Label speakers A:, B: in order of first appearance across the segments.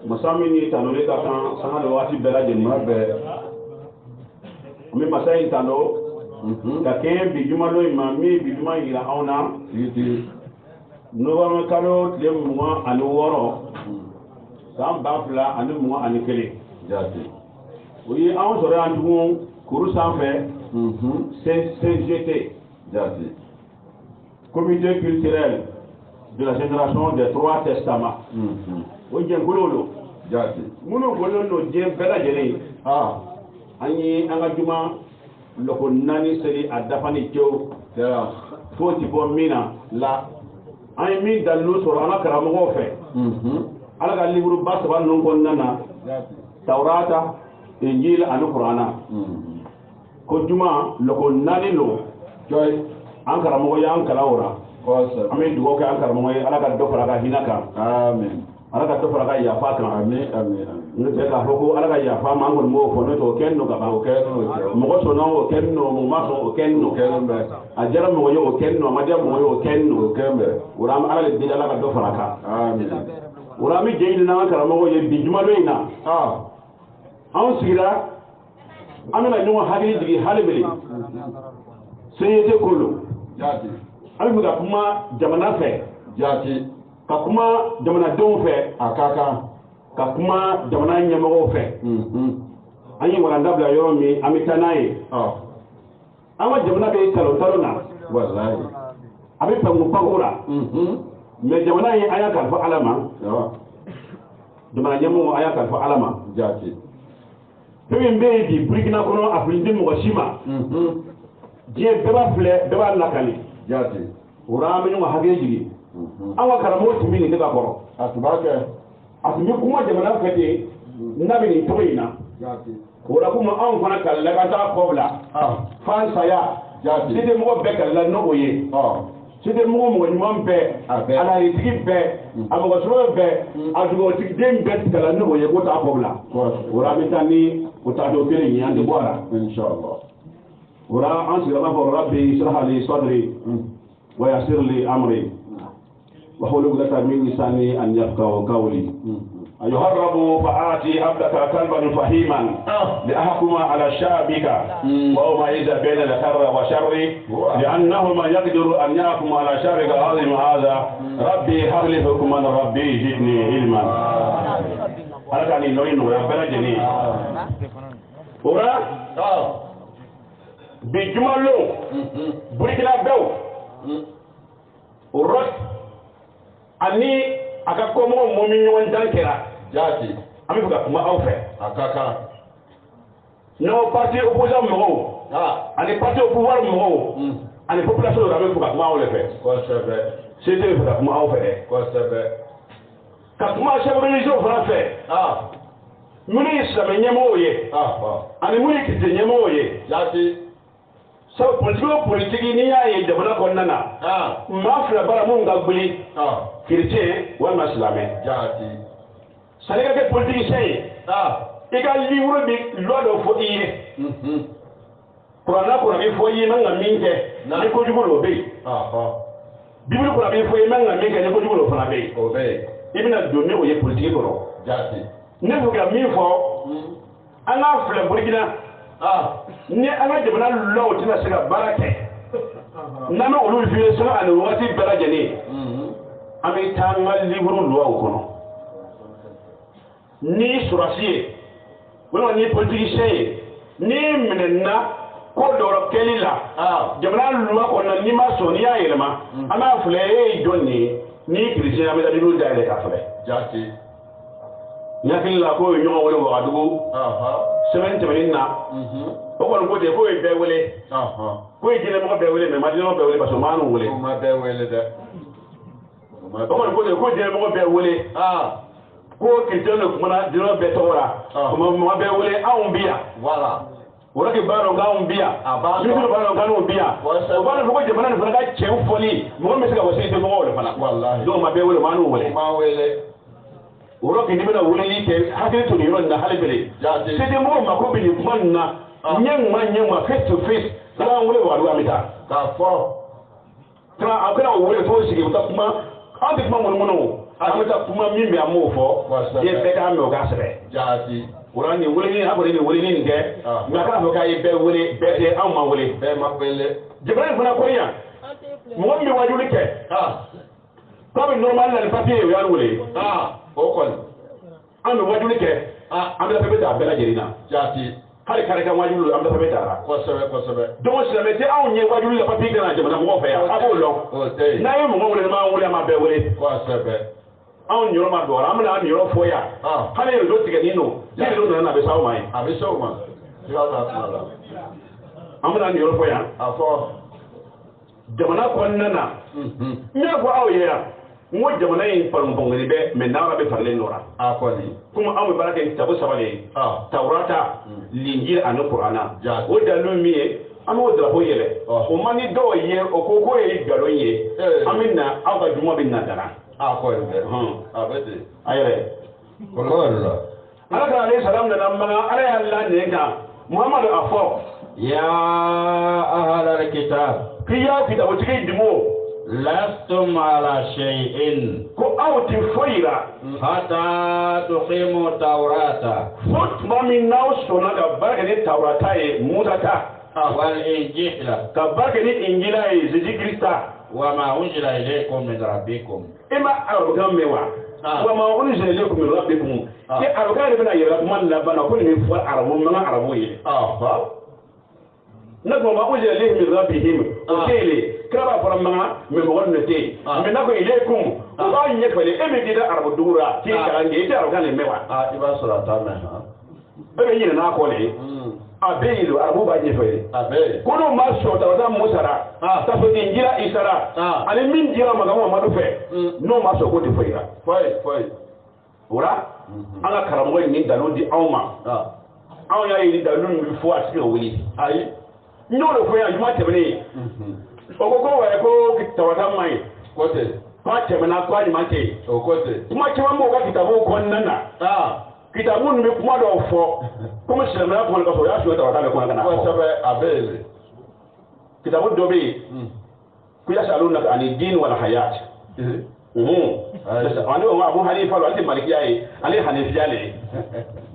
A: Musamini tanole ka kan sanga do wati bela jeni mabe mi masai tano ka ke bijuma lo imami bijuma ira auna yiti no ba kalo le mo anu woro sam bafla anu mo anu kele jati oui awon sore andu kuru sanfé CGT jati comité culturel de la génération des trois testaments o jen gololo jati muno gololo je bela jele anyi anga juma loko nani seri adafani kew ya foti bo mina la ay mi dalu so ana karamo fe ala ga libru bas ban non kon nana tawrata injil anu qur'ana ko juma loko nani lo joy an karamo ya an kalawra amin dugo ka an karamo ala ga do fara ga hinaka amen ala ka to fara ka ya fa kan amen amen ne te ka foko ala ka ya fa ma ngol mo fo no to kenno ka ba o kenno mo ko so no o kenno mo ma so o kenno kenno a jara mo yo o kenno ma de mo yo o kenno kembe uram ala le di ala ka to fara ka amen urami jeil na ka mo ye bijuma lo ina an sigira amena no hadiri digi halibeli seyete kolo jati almu ga kuma jamana fe jati ka kuma jamana don fɛ akaka ka kuma jamana ɲɛmɔgɔw fɛ an ye walanda bila yɔrɔ min an bɛ taa n'a ye an ka jamana bɛ talo na wallahi a bɛ pangu pangu la mais jamana ye an y'a kalifa ala ma jamana ɲɛmɔgɔ an y'a kalifa ala ma jaati fɛn min bɛ yen bi burikina kɔnɔ a fili tɛ mɔgɔ si ma diɲɛ bɛɛ b'a filɛ bɛɛ b'a lakali jaati o la an bɛ ɲɔgɔn hakili jigin awa karamo tumi ni ka kɔrɔ atubake atumi kuma jamana fete nabi ni to ina ora kuma an fana kala ka ta kobla fan saya sidi mo be kala no oye sidi mo nyuma be ala yitigi be abugo soro be adugo tigi dem be kala no oye ko ta kobla ora bitani ko ta do kele ni ande bora inshallah ora an sira ma rabbi israh li sadri wa yassir li amri وحول لك من لساني أن يفقهوا قولي أيها الرب فآتي عبدك قلبا فهيما لأحكم على شعبك وأميز بين الخير والشر لأنهما يقدر أن يحكم على شرك العظيم هذا ربي هب لي حكما ربي زدني علما أنا كان نوين ويبلا جني ورا بجملو بريكلا بيو ورس ani aka komo mo mi ñewon dankera jati ami fuka kuma aw fe akaka no parti opposant mo ani parti au pouvoir mo ani population la me fuka kuma aw le fe ko sebe c'était fuka kuma aw fe ko sebe ka kuma chef religion fara fe muni islam ñemo ye ani muni kiti ñemo ye jati so politique ni ya ye jamana ko nana ma fla bara mun ga gbuli chrétien ou islamien jati sale ka politique sey e ka livre bi loi do fo iye Kurana kuna bi fo yi man ngaminge ni ko jugulo be Bible kuna bi fo yi man ngaminge ni ko jugulo fana be ibina donné o ye politique ko jati ne ko ga mi fo ana fle burkina ni ana jabana law tina siga barake nana olu fi so an wati barajani ami tanga livre loi ko ni surasiye wala ni politicien ni menena ko doro kelila jamana loi ko na ni ma so ni ayelma ana fle e jonni ni christian ami da bilu da le ka fle jati yakil la ko nyo wala wa dugo semaine temenin na o ko ko de ko e be wele ko e jine mo be wele me ma dino be wele ba so manu wele ma be wele de o ko de ko jine mo be wele ko christian ko na dino be tora ko mo be wele awun biya wala wala ke baro ga awun biya ni ko baro ga awun biya o ba ko je manan fana ga chen foli mo me siga wasi de mo wala fana wallahi do ma be wele manu wele ma wele woro ke nimena wole yike hakili to yoro na halibele sede mo mako bi ni manna nyang face to face la wole waru amita ka fo tra akana wole to sigi uta kuma andi kuma mono amita kuma mimbe amofo ye bega me oga sebe jati wora ni wole ni abore ni wole ni nge ngaka fo ka ye be wole be de amma wole be mapele jibril funa ko ya mo mi wajuli ke comme normal na papier yo wole okon ando wajuli ke amda pebeta bela jerina jati hali kare kan wajulu amda pebeta ra ko sebe donc c'est mete aw nye wajulu la papi kana jamana mo fe ya abo lo na yo mo wole ma wole ma be wole ko sebe aw nyoro ma do amna am nyoro fo ya hali yo do tige nino ni do na be sawo mai abe sawo ma ya ta mala amna nyoro fo ya afo jamana ko nana nya ko aw ye ya mo jamana yin palmbongni be me nawra be farle nora akoni kuma amu baraka kitabu sabale tawrata linjil anu qur'ana o dalu miye amu drapo yele o mani do ye o koko ye galo ye amina awa juma bin nadara akoni abete ayere kolorla ala alayhi salam na namma ala Allah ne ga muhammad afo ya ahlal kitab kiya kitabu tike dimo lastum ala shay'in ko awti foira hatta tuqimu tawrata fut mamin naw sona ga barkani tawrata e musata wal injila ka barkani injila e ziji krista wa ma unjila ilaykum min rabbikum ima arugam mewa wa ma unjila ilaykum min rabbikum ke arugam bina yira man la bana ko ni fo arabu ma arabu yi nako ma unjila ilayhim min rabbihim okele kaba faramma me mo wonne te me nako ilaykum ko ba nyekale e me dida arabu dura ti karange ite arugam mewa iba sura ta me be yina na ko le abeilo arabu ba nyefele abe kono ma shota wata musara ta so injira isara ale min jira magamo madu fe no ma so ko ti foira foi ora ala karamo ni dalodi awma aw ya yi dalun mi fo asike wili ayi nyoro fo ya juma tebele ogogo wa ko kitawata mai kote pa temena kwa ni mate okote kuma kiwa mo ka kitabu ko nana kitabu ni kuma do fo kuma shemra ko ko so ya so tawata ko kana ko sabe abele kitabu dobe ku ya saluna ani din wal hayat ani o Abu Hanifa lo ati malikiya yi ali Hanifiya le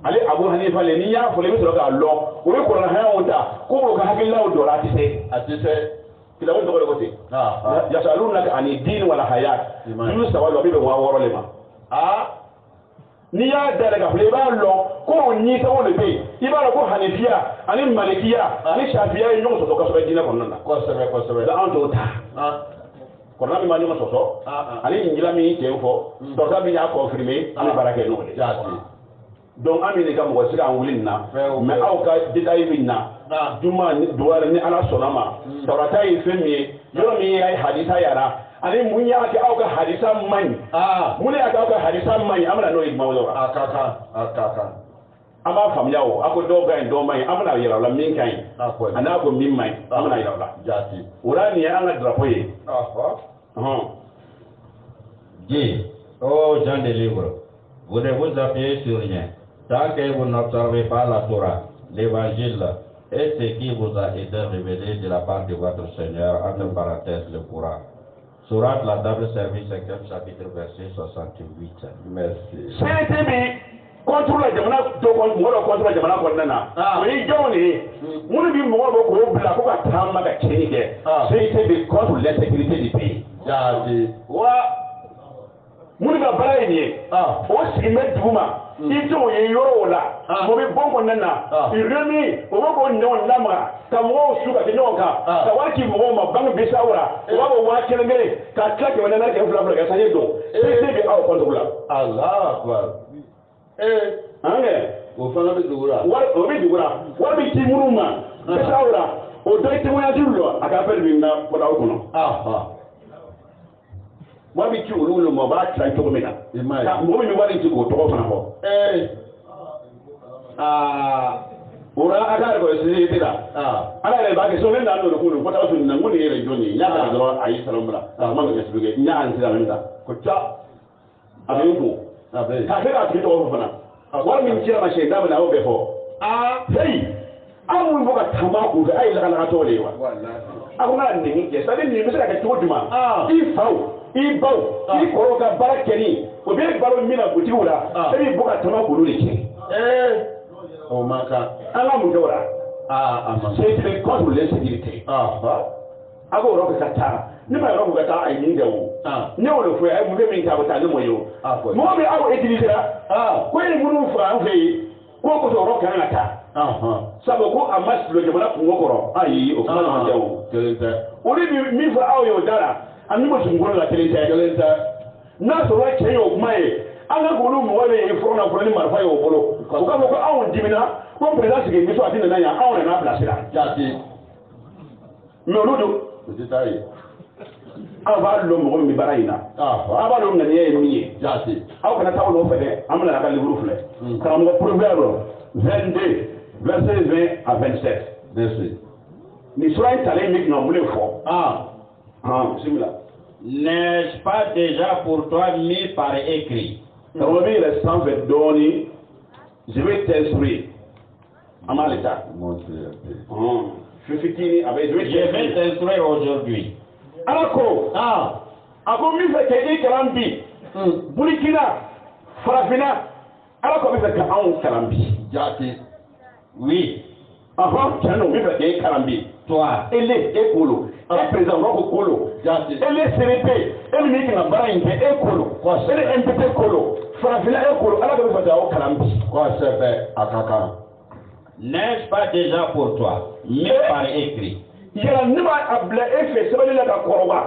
A: ali Abu Hanifa le ni ya fo le mi so ka lo o ko na ha wonta ko ko hakilla o do la atise kitabu dogo kote ya saluna ani din wal hayat yunus tawalo bibe wa woro le ma ni ya daga fle ba lo ko ni tawo le be ibara ko Hanifiya ani malikiya ani Shafiya yi nyonso to ka so be dina kono na ko sebe da anto ta kona mi mani ma soso ali injila mi tefo to ka bi ya confirmer ali barake no le donc amini ka mo sira wulin na me aw ka detail min na duma ni duwar ni ala sonama tawrata yi femi yo mi ay hadisa yara ani munya ka aw ka hadisa man muni aka aw ka hadisa man amana no igma wala akaka ama famya wo ako do ga ndo man amana yara la min kan ana ko min man amana yara la jati urani ya anga drapo yi Dis, oh gens des livres, vous ne vous appuyez sur rien. Tant que vous n'observez pas la Torah, l'évangile,
B: Et ce qui vous a été révélé de la part de votre Seigneur, entre parenthèses, le Coran. Sourate la table service 5e chapitre verset 68. Merci.
A: C'est contre la jamana contre la jamana kɔnɔna na o ye jɔnw de ye minnu bɛ mɔgɔw bɔ k'o bila ko ka taama ka tiɲɛni kɛ c'est de contre l'insécurité du pays. wa minnu ka baara ye nin ye o sigi bɛ dugu ma i t'o ye yɔrɔ o la o bɛ bɔ kɔnɔna na uremi o bɛ k'o ɲɔgɔn lamaga ka mɔgɔw su ka kɛ ɲɔgɔn kan ka wari ci mɔgɔw ma banque bisawo la o b'a fɔ 1000 ka tila 400 kɛ 2 ka sanji don c'est de aw contre la.
B: Allah.
A: O fana bɛ dugu la. O bɛ dugu la. Wari bɛ ci minnu ma. Bisawo la o dɔ ye témoignage lɔ a ka fɛn min na kɔdaw kɔnɔ. Wari bɛ ci olu ma o b'a tila cogo min na. Ka mɔgɔ min bɛ wari ci k'o tɔgɔ fana fɔ. O la a ka récolte tɛ la. Ala yɛrɛ b'a kɛ so ne nana n'o de ko don kɔdaw sun na n ko nin yɛrɛ jɔn ye n y'a ta dɔrɔn a y'i sara n bila a ma kɛ expliqué n y'a sira min ta ko ca a bɛ n kun k'a kɛ k'a tigi tɔgɔ fɔ fana. Wari min cira ma sɛ da min na o bɛ fɔ heyi anw minnu bɔ ka taama kun fɛ a ye lakanakatɔ de ye wa a ko n ka nin kɛ c'est à dire nin bɛ se ka kɛ cogo jumɛn i faw i baw i kɔrɔw ka baara kɛli o bɛ balo min na butigiw la e b'i bɔ ka taama k'olu de tiɲɛ o man kan an ka mun kɛ o la c'est contre l'insécurité a ko yɔrɔ bɛ ka taa ne ma yɔrɔ bɛ ka taa a ye nin kɛ o ne y'o de fɔ a ye mun kɛ min kɛ a bɛ taa ne mɔ ye o mɔgɔ bɛ aw utiliser ko e minnu fɔ an fɛ yen ko kosɔn yɔrɔ kan ka taa sabu ko a ma silo jamana kungo kɔrɔ ayi o kuma man kɛ o kelen tɛ olu bɛ min fɔ aw ye o da la ani mo sunkolo la kelen tɛ n'a sɔrɔ cɛ ye o kuma ye an ka k'olu mɔgɔ de ye fɔlɔ na fɔlɔ ni marifa ye o bolo o k'a fɔ ko anw dimina ko président sigi muso a tɛ nana yan anw nana bilasira jaati mais olu don o tɛ taa ye. Aw b'a dɔn mɔgɔ min bɛ baara in na aw b'a dɔn ŋaniya ye min ye aw kana taa o nɔfɛ dɛ an bɛna a ka livre filɛ karamɔgɔ Proverbe 22 verset 20 à 27 nin sura in talen bɛ na mun de fɔ bisimila.
B: N'est-ce pas déjà pour toi mis par écrit?
A: Karamɔgɔ min yɛrɛ sanfɛ dɔɔnin je vais t'instruire an b'ale ta fitini a bɛ
B: je vais t'instruire aujourd'hui.
A: Ala ko a ko min fɛ kɛ i kalan bi Burkina Farafina Ala ko min fɛ ka anw kalan bi jaati
B: oui
A: tiɲɛ don min fɛ kɛ i kalan bi
B: toi
A: ele e kolo e président ko kolo jaati ele CNP e min kan ka baara in kɛ e kolo ele MPT kolo Farafina e kolo Ala ko min fɛ ka aw kalan bi kosɛbɛ a ka kan.
B: N'est-ce pas déjà pour toi mis par écrit
A: yala ne b'a bila e fɛ sɛbɛnni la ka kɔrɔba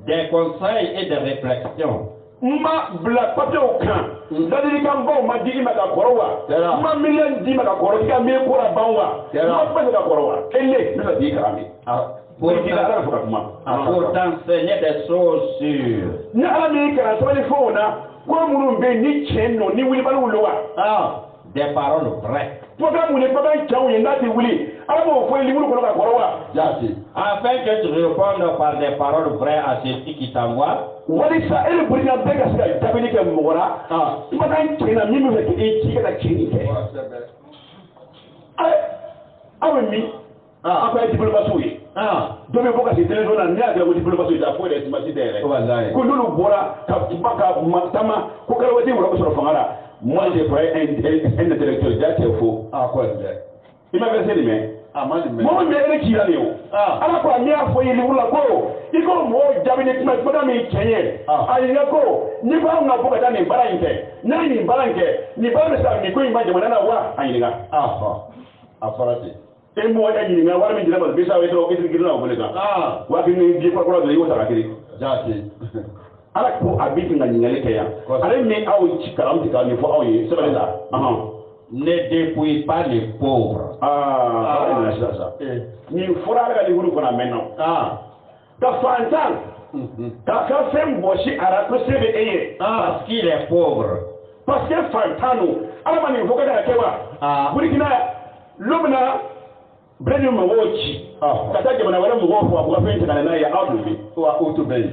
B: des conseils et des réflexions
A: n ma bila papiyew kan ladilikanbaw ma di i ma ka kɔrɔ wa n ma miliyɔn d'i ma ka kɔrɔ i ka mi ko la ban wa n ma fɛn ka kɔrɔ wa e le ne bɛ k'i kalan bi pour
B: t'enseigner des choses sûres.
A: Ni ala min kalan sɛbɛnni fɛnw na ko minnu bɛ yen ni tiɲɛ don ni wilibaliw don wa
B: des paroles vraies.
A: Programme où les programmes qui ont été wuli, alors faut les livres qu'on a corroboré.
B: Afin que tu répondes par des paroles vraies à ceux qui t'envoient.
A: Wali ça et le président Beka c'est Dabini que Mora. Il m'a dit qu'il a mis le qui est la clinique. Oui. Après diplomatie. Donc il faut que ces télévisions n'aient pas de diplomatie d'affaires et de matière. Que nous le voilà, Kabaka, Matama, Kokalawati ou la Fangara. Moi, j'ai fait un intellectuel, c'est faux. Il m'a versé les mains. Moi, je suis là. Alors, quand il y a foyer, il y a go. Il y a moi, j'avais des petits madame et Kenyé. Il y a go. Ni pas on a beaucoup d'années, baranke. Nani baranke. Ni pas le savent, ni quoi, il m'a demandé à voir. Il y a et moi, il y a un minimum de bisa avec le qui là au Bénin. Ou à une vie pour le Léo Sarakiri. Ala ko abiti nga nyingale kaya ale mi aw ci karam ti kan fo aw yi c'est là
B: ne dépouille pas les pauvres
A: ni fura ga li huru kona menno ka fantan ka fem boshi ara ko sebe eye
B: parce qu'il est pauvre
A: parce que fantano ala mani fo ga kewa burkina lomna brenu mo wochi kata jamana wala mo wo fo ko fente kana na ya awdu bi wa utubei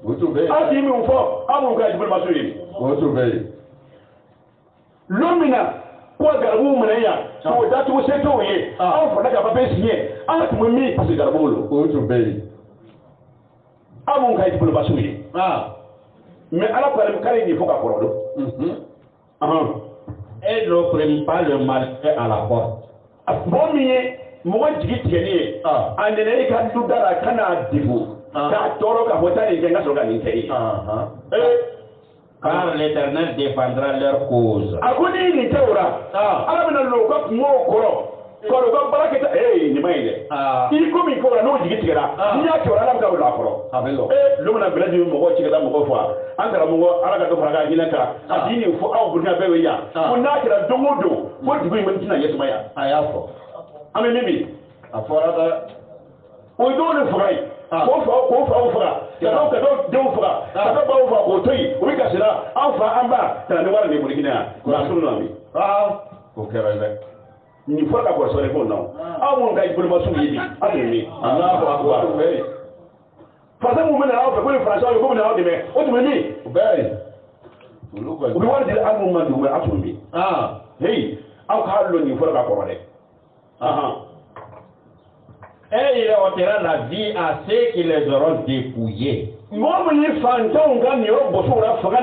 A: Adi mi ufo, amu ka diplomatie. L'omina, ko garabu mun ya to da to sai to ye an fa daga ba be siye an tu mi parce que garabu lo
C: o to be
A: amun kai bulu basu ye mais ala ko le kare ni foka koro do
B: et ne prenne pas le malfait à la porte.
A: Bon mi mo jigi tigeni andene ka du dara kana dibu ka toro ka hotani ke ngaso ga ni tei
B: car l'Éternel défendra leur cause.
A: Agoni ni teura ala bena lo ko mo koro ko baraketa ni maile iko mi ko no jigi tigera ni ya tora la ka lo akoro
C: abelo
A: lo na bela di mo ko tigeda mo ko fa andara mo ala ka to faraga hinaka adini fo aw burna bewe ya ko na kira dongodo ko dibu mi tina yesu maya
C: ayafo
A: ame mibi
C: afora da
A: o do le fray ko fa ka do de fura ka do ba fa ko toyi o bi kasira an fa an ba tan ni wala ni burkina na sunu na mi
C: ko kera le
A: ni fura ka ko sore ko na awon ga ibul masu yi mi Allahu akbar fa sa mu mena afa ko ni français ko mena awde me o tumi mi
C: be uluko
A: o bi wala di almu mandu me atumi hey aw ka lo ni fura ka ko wale
B: Et il ôtera la vie à ceux qui les auront dépouillés.
A: Moi, je suis un peu de temps,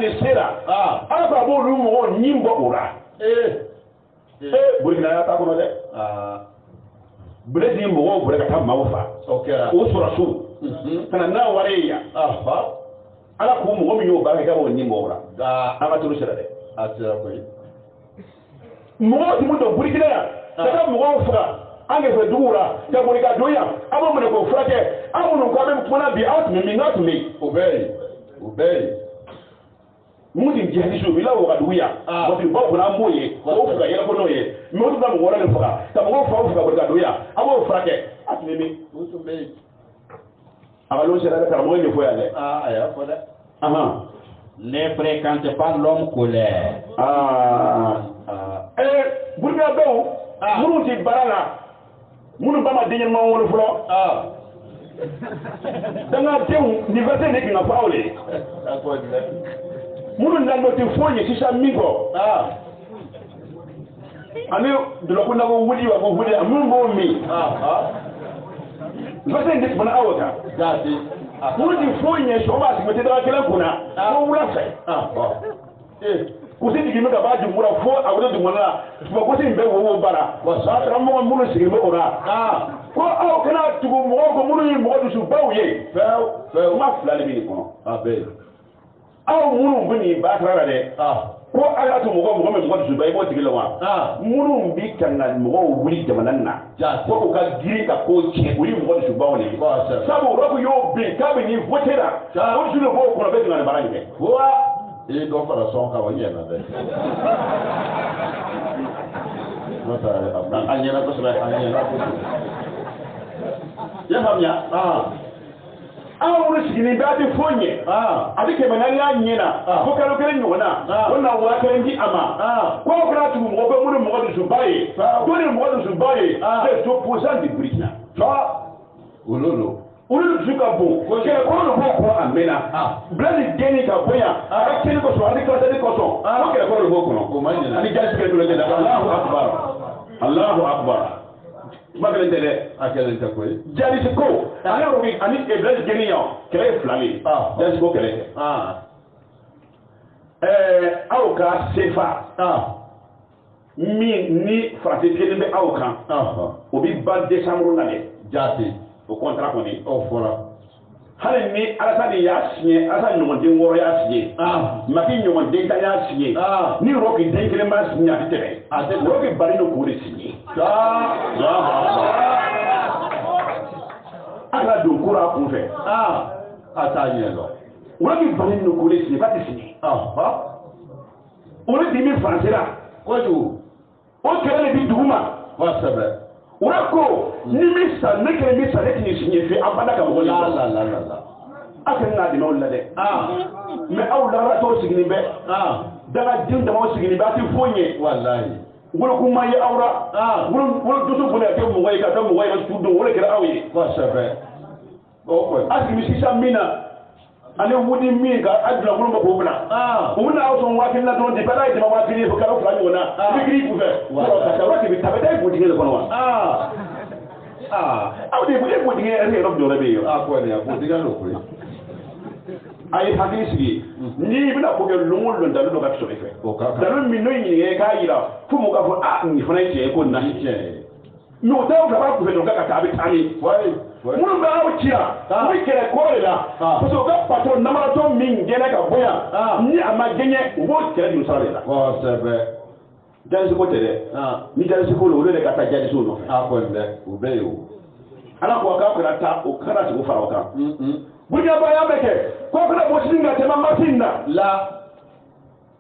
A: je suis un ange fe dura ta boni ka doya abo mo ko frate abo no ko be mona bi out me not me
C: obey
A: mudi jihadi so bila wa duya bo bi bo na moye ko fuka yela ko noye mo tu na mo wala le fuka ta mo fa fuka bo ka doya abo frate at me
C: to be
A: aba lo sera ka mo ne fo ya le
C: aya ko da
B: Ne fréquente pas l'homme colère.
A: Burga do munu ti barala munu bama denye ma wonu flo danga tew université ne kinga paule munu ndando ti fonye sisa mingo ani dolo ko nago wudi wa ko wudi amun bo mi université ne bana awata
C: dati
A: munu ti fonye so ba ti mete da kala kuna ko wula sai kusi digi meka ba jumura fo awdo dumana ba kusi mbe wo bara sa tra mo munu sigi mo ora ko aw kana tugu mo ko munu mo du su bawye fe ma flali bi ko
C: abe
A: aw munu bini ba tra de ko ala to mo me mo du su bay mo tigi lawa munu bi kana mo wuri jamanan na ko ka giri ka ko che wuri mo du su bawle sabu ro ko yo bi ka bi ni votera ko su le bo ko be ngana barange
C: et donc par son cavalier na de nota anyela ko sala anyela ko
A: ya famia awuru sigini ba ti fonye abike manali anyena ko kalo kele nyona wona wa kele ndi ama ko kra tu mo be mu mo du subaye ko ni mo du subaye c'est opposant de Burkina
C: ololo
A: ulu zuka bo ko kele ko no bo ko amena bladi deni ka boya ara kele ko so adi klasa de ko so ko kele ko no bo ko no ani jasi kele ko de Allahu akbar magale de
C: akele ta ko
A: jali ko ani robi ani e bladi deni yo kele flami jasi ko kele auka sefa mi ni frate kele be auka obi ba décembre na le
C: jati
A: o contrat kɔni
C: o fɔra
A: hali ni Alassane y'a signé Alassane ɲɔgɔnden 6 y'a signé Macky ɲɔgɔnden 10 y'a signé ni Roki den kelen m'a signé a tɛ tɛmɛ Roki bari no k'o de signé ala don kura a kun fɛ
C: a t'a ɲɛ lɔ
A: Roki bari no k'o de signé ba tɛ signé olu di min français la
C: kojugu
A: o kɛlɛ de bi dugu ma
C: kosɛbɛ
A: Urako ni misa ne kele misa ne kini signifié abada ka mo
C: la
A: akene na dino la de mais aw la rato signi be daga din da mo signi ba ti fonye
C: wallahi
A: wolo kuma yi awra wolo dusu bune ke mo way ka ta mo way ba tuddo wolo kera awye
C: ko sabe o ko
A: asmi sisa mina ani wudi min ka adula ko ko bula o na o son wakin la don di bala ite ma wakin ko kala fula ni wona bigri ku fe ko ka ta wati bi tabata ko dinga ko wa aw de ko dinga re rob do rebe yo
C: ko ne ko dinga no ko
A: ay hadisi ni bina ko gel lumul lon dalu do ka to fe dalu min no yi ka yira fu mo ka fo ni fana ce ko na ce no taw ka ba ku fe do ka ta bi tani mun ba aw kira mu kire ko la parce que ka patron namarato min gene ka boya ni ama genye wo kire du sare la
C: ko sebe
A: jansi ko tere ni jansi ko lo le ka ta jadi so no
C: ko nde o be yo
A: ala ko ka ko ta o kana ti ko fara o kan burga ba ya beke ko kana bo singa tema masinda la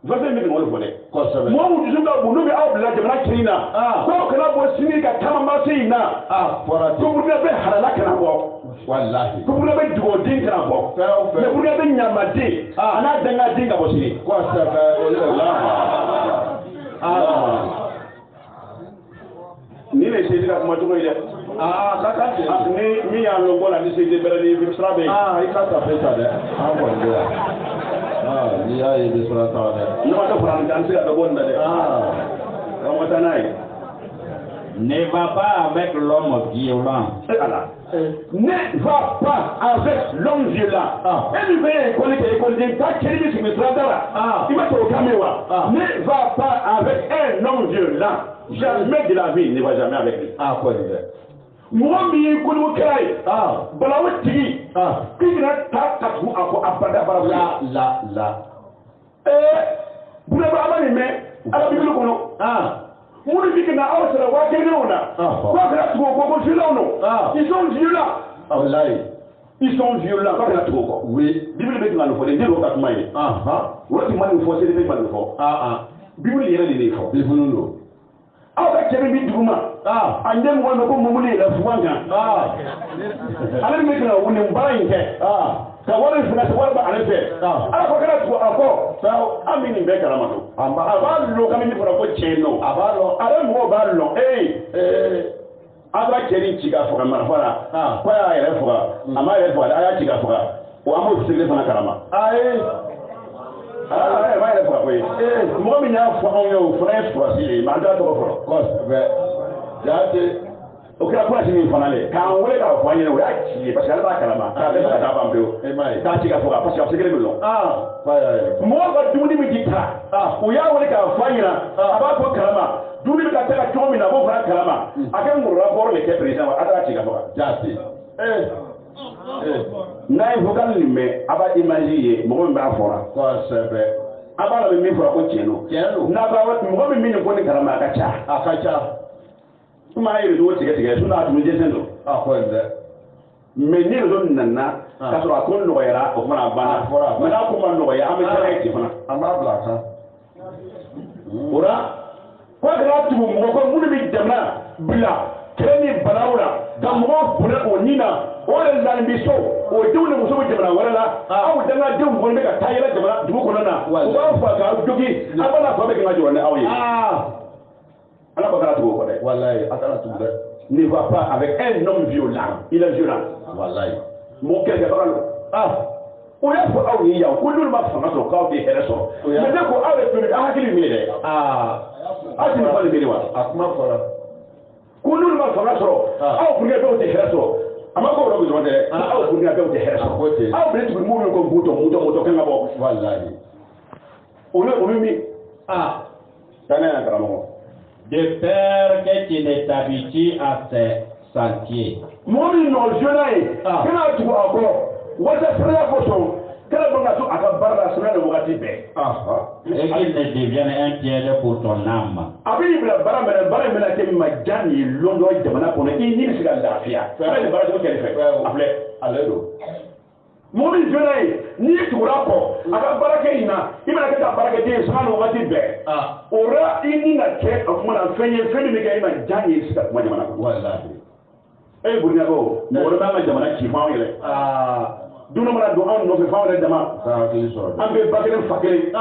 A: vase mi ngol fole
C: ko sebe
A: mo mu junga bunu bi aw bla jamana kirina ko kana bo singa tema masinda
C: fora
A: ko burga be halala kana bo
C: wallahi
A: ko burga be dugo din kana bo me burga be nyamade ana danga dinga bo sini
C: ko sebe
A: ni le sey dika kuma jogo ile
C: kaka
A: ni mi ya lo bola ni sey de bere ni bi strabe
C: ikata pesa de ko ndia ni ya yi bi sura ta de
A: no ta fara ni anse ka bonda de on mata nai
B: ne va pas avec l'homme violent.
A: Ne va pas avec l'homme violent. Et lui veille école qui école de ta kiri si me sradara. Il va te caméra. Ne va pas avec un homme violent. Jamais de la vie ne va jamais avec lui.
C: Quoi dire?
A: Moi mi kunu kai. Balawo tigi. Kina ta tatu ako abada bara
C: la.
A: Buna ba amani me ala bi kono. Muni bikina aw sera wa kene ona ko kala tugo ko violent ils sont violents
C: wallahi
A: ils sont violents ko kala tugo ko
C: oui
A: bible be ngalo fo de ndiro ka kuma ni woti mani fo se de be mani fo bible yere ni fo
C: bible no
A: aw ka kebe bi duguma ande mo no ko mumuli la fuwanga ala me kana woni mbara yinke ka wala fina se wala ba ale fe ala ko kala tugo ako so amini be kala mato aba lo kamini fo ko cheno aba lo ala mo ba lo aba keri chiga fo kamara fara ko ya yere fo ama yere fo ala chiga fo o amo fisile fana karama ma yere fo ko mo mi nya fo on yo fo fo si ma da to ko be jate o kira kwa sini fana le kan wele ka fo anyere o ya chi parce que ala ba karama ka be ka ba mbeo ta chiga fo parce que sekele mi lo mo ba dumuni mi dikta o ya wele ka fo anyere aba ko karama dumuni ka teka chomi na bo fana karama akan mu rapport le ke président ada chiga fo
C: jate
A: na vocal ni me aba image ye mo ba fora
C: ko sebe
A: aba la mi fora ko cheno na ba wa mo mi ni ko ni karama akacha kuma yi do tige suna tu je sendo
C: ko nde
A: me ni do nanna ka so akon no yara o fana bana me na ko man no ya am tere ti fana
C: amba blaka
A: ora ko ga tu mo ko mun bi jamna bila keni balawla ka mo buna o nina o le zan bi so o dewle muso bi jamna wala la aw danga dew mo be ka tayela jamna du ko nana o ba fa ga jogi abana ko be ka joro ne awye ala ko kala tugo ko de
C: wallahi akala tugo
A: ne va pas avec un homme violent il est violent
C: wallahi
A: mo ke ga balo o ya fo aw yi ya ko dul ma fa so ka be hele so mais ne ko aw le tuli hakili mi de ati ni fali mi wa
C: akuma fora
A: ko dul ma fa so aw ko ne be o te hele so ama ko ro bi de aw ko ne be o te hele so aw be tu mu ko buto kan ngabo
C: wallahi
A: o mi tana karamo
B: de peur que tu ne t'habitues à ces sentiers.
A: Moi, je suis là. Quand tu vois encore, moi, je suis là pour son. Quand on a tout à faire la semaine, on va dire.
B: Et qu'il ne devienne un piège pour ton âme.
A: Après, il va me dire ma gagne, l'on doit demander pour il n'y a pas de l'affaire. Après, le barrage, qu'elle fait. Après, allez, moi, je suis là. Ni tu rapport. Après, barrage, il m'a dit à barrage, on va dire. Ora ini na ke akuma na fenye mi ga ima janye sika kuma jamana ko wallahi burina go mo ro ma jamana ki fa wele dunu mara do on no fe fa wele jama ambe bagere fakere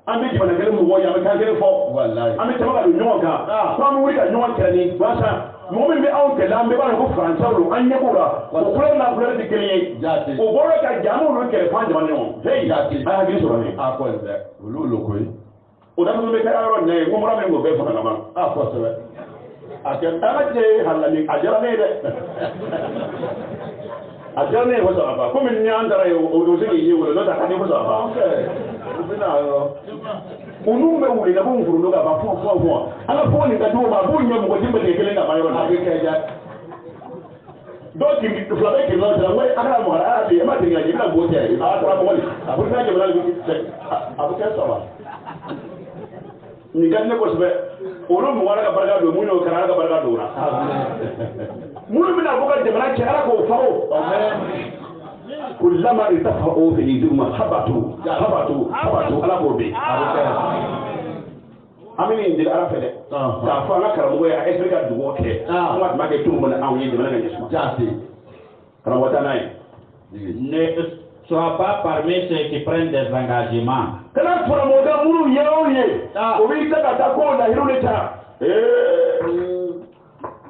A: ambe jamana gele mo ya me ka gele fo wallahi ambe tama do nyoka ko am wuri ka nyoka ni basa mɔgɔ min bɛ anw kɛlɛ an bɛɛ b'a dɔn ko faransaw don an ɲɛ b'o la o couleur n'a couleur tɛ kelen ye o bɔra ka jamu olu kɛlɛ f'an jamana ɲɔgɔn hey a hakili sɔrɔ nin
C: a ko dɛ olu ko ye
A: o datugu bɛ kɛ yɔrɔ nin ye ko mura min k'o bɛɛ faga ka ban
C: kosɛbɛ
A: a kɛ ala cɛ halali a diyara ne ye dɛ a diyara ne ye ko saba komi ni an taara yen o bɛ se k'i ye wolo n'o tɛ a ka di ko saba olu bɛ wuli ka b'u furu ka ban fɔ an ka fɔ nin ka jugu ma a b'u ɲɛ mɔgɔ ti bɛ kelen ka ban yɔrɔ la a bɛ kɛ ja dɔw fila bɛ kiri dɔrɔn ko a kana mɔgɔ a bi e ma tigɛ i bɛna bɔ cɛ a taara mɔgɔ a bɛ taa jamana a bɛ kɛ saba nin ka di ne kosɛbɛ olu mɔgɔ ka barika don mun y'o kɛra ala ka barika don o la minnu bɛna bɔ ka jamana cɛ ala k'o fago kullama itafa'u fi dhulma habatu ala k'o bɛ an bɛ nin deli ala fɛ dɛ k'a fɔ an ka karamɔgɔ ye a essayer ka dugawu kɛ an ka tuma kɛ cogo min na anw ye jamana ka ɲɛsuma karamɔgɔ taa n'a ye
B: ne sois pas parmi ceux qui prennent des engagements.
A: Kana karamɔgɔ minnu ye o ye o b'i ta ka taa ko lahiru de ta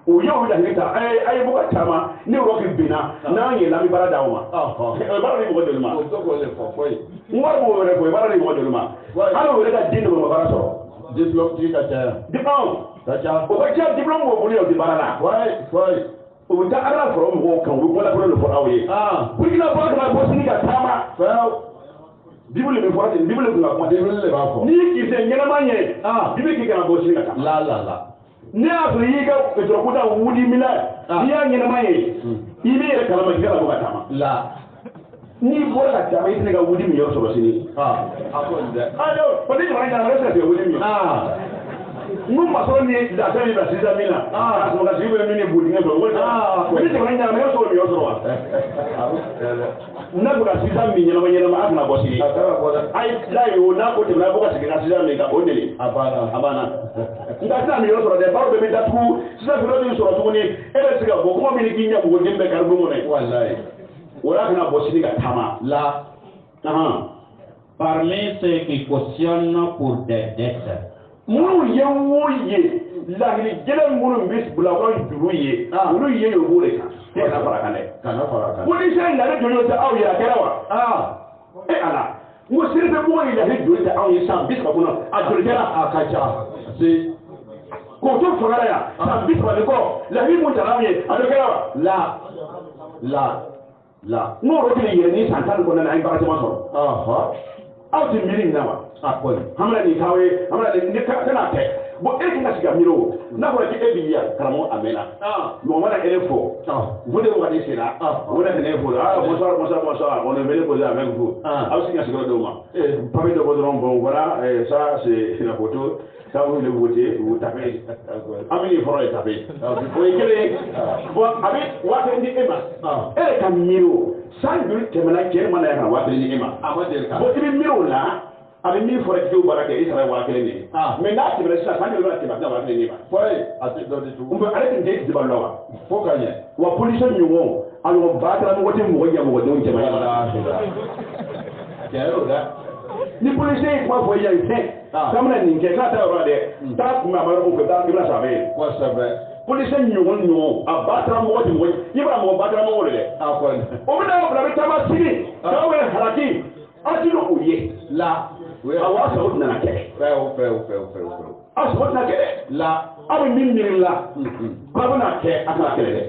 A: o ye o lahiru ta a ye bɔ ka caman ni yɔrɔ k'i binna n'an yɛlɛla an bɛ baara d'aw ma baara di mɔgɔ joli ma n wari b'o wɛrɛ fɔ baara di mɔgɔ joli ma hali o yɛrɛ ka den de ma baara sɔrɔ
C: diplôme tigi ka caya
A: o ka ca diplôme b'o bolo o tɛ baara la o bɛ taa ala sɔrɔ mɔgɔw kan u bɛ bɔla de fɔ aw ye burukina fɔlɔ kana bɔ sini ka taama bibuli bɛ fɔra ten bibuli tun ka kuma
C: bibuli de b'a fɔ
A: n'i y'i kisɛ ɲɛnama ɲɛ bibuli k'i kana bɔ sini ka taa n'i y'a sɔrɔ i y'i ka sɔrɔkuta wuli minɛ n'i y'a ɲɛnama ye i bɛ yɛrɛ kalama k'i kana bɔ ka taama n'i bɔra ka taama i tɛ se ka wuli min yɔrɔ sɔrɔ sini o ni jamana ɲɛna o bɛ se ka wuli min n'u ma sɔrɔ ni dafɛ min na sisan min na a sɔrɔ ka sigi bɛ min ni boli ɲɛ sɔrɔ o ni jamana ɲɛna o sɔrɔ min yɔrɔ sɔrɔ wa n'a bɛ ka sisan min ɲɛnama a kana bɔ sigi ayi n'a ye o n'a ko tɛmɛna a bɛ ka segin na sisan min kan o deli a banna nka sisan min yɔrɔ sɔrɔ dɛ baaraw bɛɛ bɛ datugu sisan fɛn dɔ bɛ sɔrɔ tuguni e bɛ se ka bɔ kuma min k'i ɲɛ mɔgɔden bɛɛ kari bon kɔnɔ o y'a kana bɔ sini ka taama
B: parmi ceux qui cautionnent pour des dettes.
A: Minnu ye o ye lahiri gɛlɛn minnu bɛ bulakɔrɔ juru ye olu ye o b'o de kan kana fara kan dɛ policier in lahiri joli tɛ aw ye a kɛra wa ala n ko sirifɛmɔgɔ in lahiri joli tɛ aw ye san 30 kɔnɔ a joli kɛra a ka ca k'o to fangara yan san 30 de kɔ lahiri mun tara aw ye a joli kɛra wa n'o yɔrɔ kelen yɛrɛ ni san 10 kɔnɔna na an ye baara caman sɔrɔ aw tɛ miiri nin na wa hamina nin k'aw ye hamina nin kana kɛ bon e ka sigi ka miiri o n'a fɔra k'e b'i yan karamɔgɔ a mɛnna mɔgɔ mana e fɔ vous de wagati sera o bɛ na e fɔ bonsoir on est venu poser avec vous aw sigi ka sigi dɔw ma papier dɔ bɔ dɔrɔn bon voilà ça c'est la photo ça vous voulez voter vous tapez an bɛ nin fɔlɔ de tapez o ye kelen ye bon a bɛ waati di e ma e yɛrɛ ka miiri o san joli tɛmɛna cɛ mana yan ka waati di e ma bon i bɛ miiri o la a bɛ min fɔra k'i baara kɛ i sara waa kelen de ye mais n'a tɛmɛna sisan san joli bɛna tɛmɛ a tɛna waa kelen de ma
C: a tɛ dɔ di tugun
A: ale tun tɛ dibali la wa
C: fo ka ɲɛ
A: wa policier ɲɔgɔn a ɲɔgɔn baataramɔgɔ tɛ mɔgɔ ɲɛ mɔgɔdenw cɛ
C: tiɲɛ y'o dɛ
A: ni policier ye kuma fɔ yan fɛn k'a bɛna nin kɛ k'a ta yɔrɔ la dɛ taa kun bɛ a ma yɔrɔ fɛ taa i bɛna sɔrɔ a bɛ yen
C: kosɛbɛ
A: policier ɲɔgɔn a baataramɔgɔ tɛ mɔgɔ i b'a mɔgɔ baataramɔgɔ de dɛ o bɛ na bila a bɛ caman sigi k'aw bɛ halaki aw ti o ye a waa sɔrɔ o nana kɛ aw sɔrɔ tɛna kɛ dɛ aw bɛ min miiri la k'a bɛna kɛ a kana kɛlɛ dɛ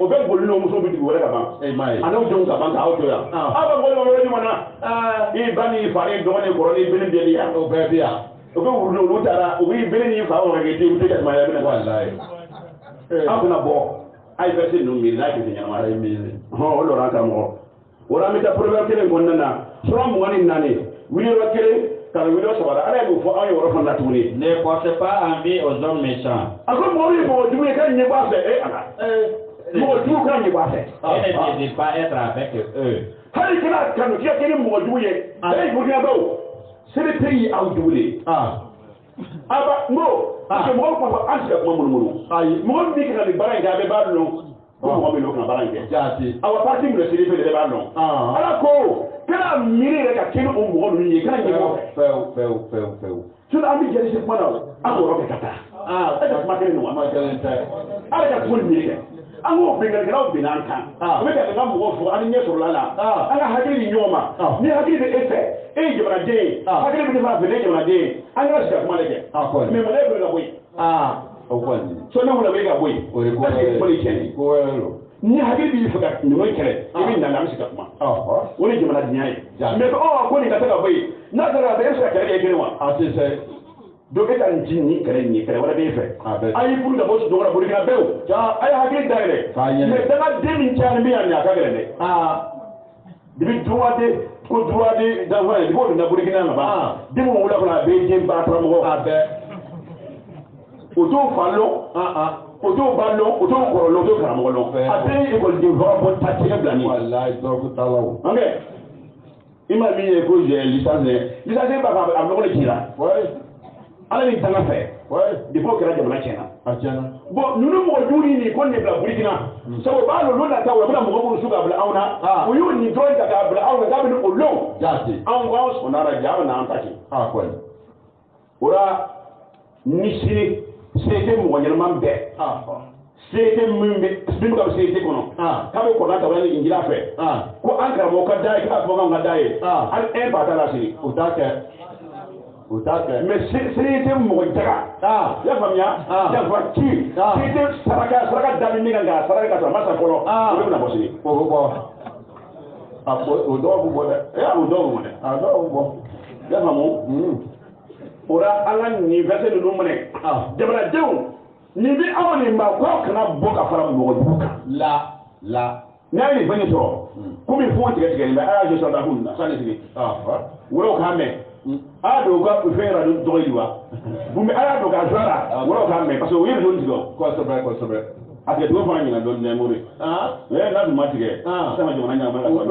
A: o bɛ boli n'o muso bɛ dugu wɛrɛ ka ban a n'o denw ka ban k'aw to yan aw bɛ boli yɔrɔ jumɛn na i ba n'i fa n'i dɔgɔ n'i kɔrɔ n'i bɛnni bɛɛ yan o bɛɛ bɛ yan o bɛ wuli olu taara u b'i bɛnni n'i fa wɔrɔ k'i den u tɛ jatuma yɛrɛ bɛna aw bɛna bɔ a ye bɛ se ninnu miiri n'a ye kisi ɲɛnama ye miiri o lɔra an karamɔgɔ o la an bɛ taa problème kelen kɔnɔna na sura 24 wuli yɔrɔ kelen ka wuli yɔrɔ 3 ala y'o fɔ anw ye yɔrɔ fana na tuguni.
B: Ne portez pas envie aux hommes méchants.
A: a ko mɔgɔw ye mɔgɔ jugu ye k'a ɲɛ b'a fɛ ala mɔgɔ jugu k'a ɲɛ b'a fɛ.
B: Et ne désire pas être avec eux.
A: hali kana kanu k'i ka kɛ ni mɔgɔ jugu ye e burukinabaw sebe tɛ ye aw jugu de. aba n ko parce que mɔgɔw tun b'a fɔ an tɛ se ka kuma munumunu. ayi mɔgɔ min bɛ ka nin baara in kɛ a bɛɛ b'a dɔn ko mɔgɔ min bɛ ka baara in kɛ. jaati awa parti minɛ siri fɛ de b'a dɔn. ala ko kana miiri yɛrɛ ka kɛ ni o mɔgɔ ninnu ye kana ɲɛ bɔ fɛ. fɛw. sinon an bɛ jɛnisi kuma na an b'o yɔrɔ kɛ ka taa. e ka kuma kelen wa ala ka kuma ni kɛ an k'o bɛnkɛlaw bɛn an kan o bɛ ka n ka mɔgɔw fɔ an ni ɲɛ sɔrɔla la an ka hakili ni ɲɔgɔn ma ni hakili bɛ e fɛ e ye jamanaden ye hakili bɛ ne fana fɛ ne ye jamanaden ye an ka sigi ka kuma lajɛ mais mɔgɔ e bɛ ka bɔ yen
C: o kɔni
A: so ne wula bɛ ka bɔ yen
C: o ye
A: parce que fɔli cɛnni
C: ko wɛrɛ don
A: ni hakili b'i fɛ ka ɲɔgɔn kɛlɛ i bɛ na an bɛ se ka kuma o ni jamanadenya ye mais ko nin ka se ka bɔ yen n'a sera ka bɛn e bɛ se ka kɛlɛ kɛ kelen wa
C: a tɛ se
A: donc e ka nin ci nin kɛlɛ nin ye kɛlɛ wɛrɛ b'e fɛ a y'i furu ka bɔ dɔgɔ la Burukina bɛɛ a ye hakili dayɛlɛ mais dangaden min cayara min y'a nin a ka gɛlɛn dɛ depuis droit de d'enfant ye depuis o donna Burukina ka ban den min wula kɔnɔ a bɛ den ba karamɔgɔ a bɛɛ o t'o fa lɔn o t'o ba lɔn o t'o kɔrɔ lɔn o t'o karamɔgɔ lɔn a bɛɛ ye ekɔliden vagabond ta cɛkɛ bila nin
C: walayi dɔrɔgu talaw
A: ok i ma min ye ko j'ai licence b'a fɔ a bɛ nɔgɔ de ci la ala ni tanga fɛ depuis o kɛra jamana tiɲɛna
C: a tiɲɛna
A: bon ninnu mɔgɔ jugu ni nin ko nin bila Burukina sabu b'a lɔn olu nata u bɛna mɔgɔ minnu su ka bila anw na u y'u nin dɔrɔn ta k'a bila anw na k'a bɛ o lɔn anw ko anw sɔnn'a ja an bɛ na an ta kɛ
C: kɔni
A: o la ni sini se tɛ mɔgɔ ɲɛnama bɛɛ se tɛ min bɛ ka se tɛ kɔnɔ k'a bɛ kɔrɔta ta ni injila fɛ ko an karamɔgɔ ka da ye k'a fɔ k'an ka da ye an ba t'a la sini
C: o t'a kɛ o t'a kɛ
A: mais se tɛ mɔgɔ jaga i y'a faamuya yafa ci se tɛ saraka da min kan ka saraka ka sɔrɔ a ma sa fɔlɔ o de bɛna bɔ sini
C: o bɛ bɔ o dɔw bɛ bɔ dɛ
A: o dɔw bɛ bɔ dɛ
C: a dɔw bɛ bɔ
A: i y'a faamu o la an ka nin verset ninnu minɛ jamanadenw nin bɛ aw nin ma k'aw kana bɔ ka fara mɔgɔ jugu kan n'a ye nin fɛn in sɔrɔ komi fɔ tigɛtigɛlen bɛ a y'a je sɔrɔ kun na sanni sigi wɛrɛw k'a mɛn a y'a don u ka fɛn yɛrɛ dɔgɔ yi wa bunmi a y'a don k'a jɔ a la wɛrɛw k'a mɛn parce que o ye don tigɛ
C: kosɛbɛ
A: a tigɛcogo fana ɲina dɔɔnin dɛ mori n'a dun ma tigɛ sisan jamana ɲagamɛ ka sɔrɔ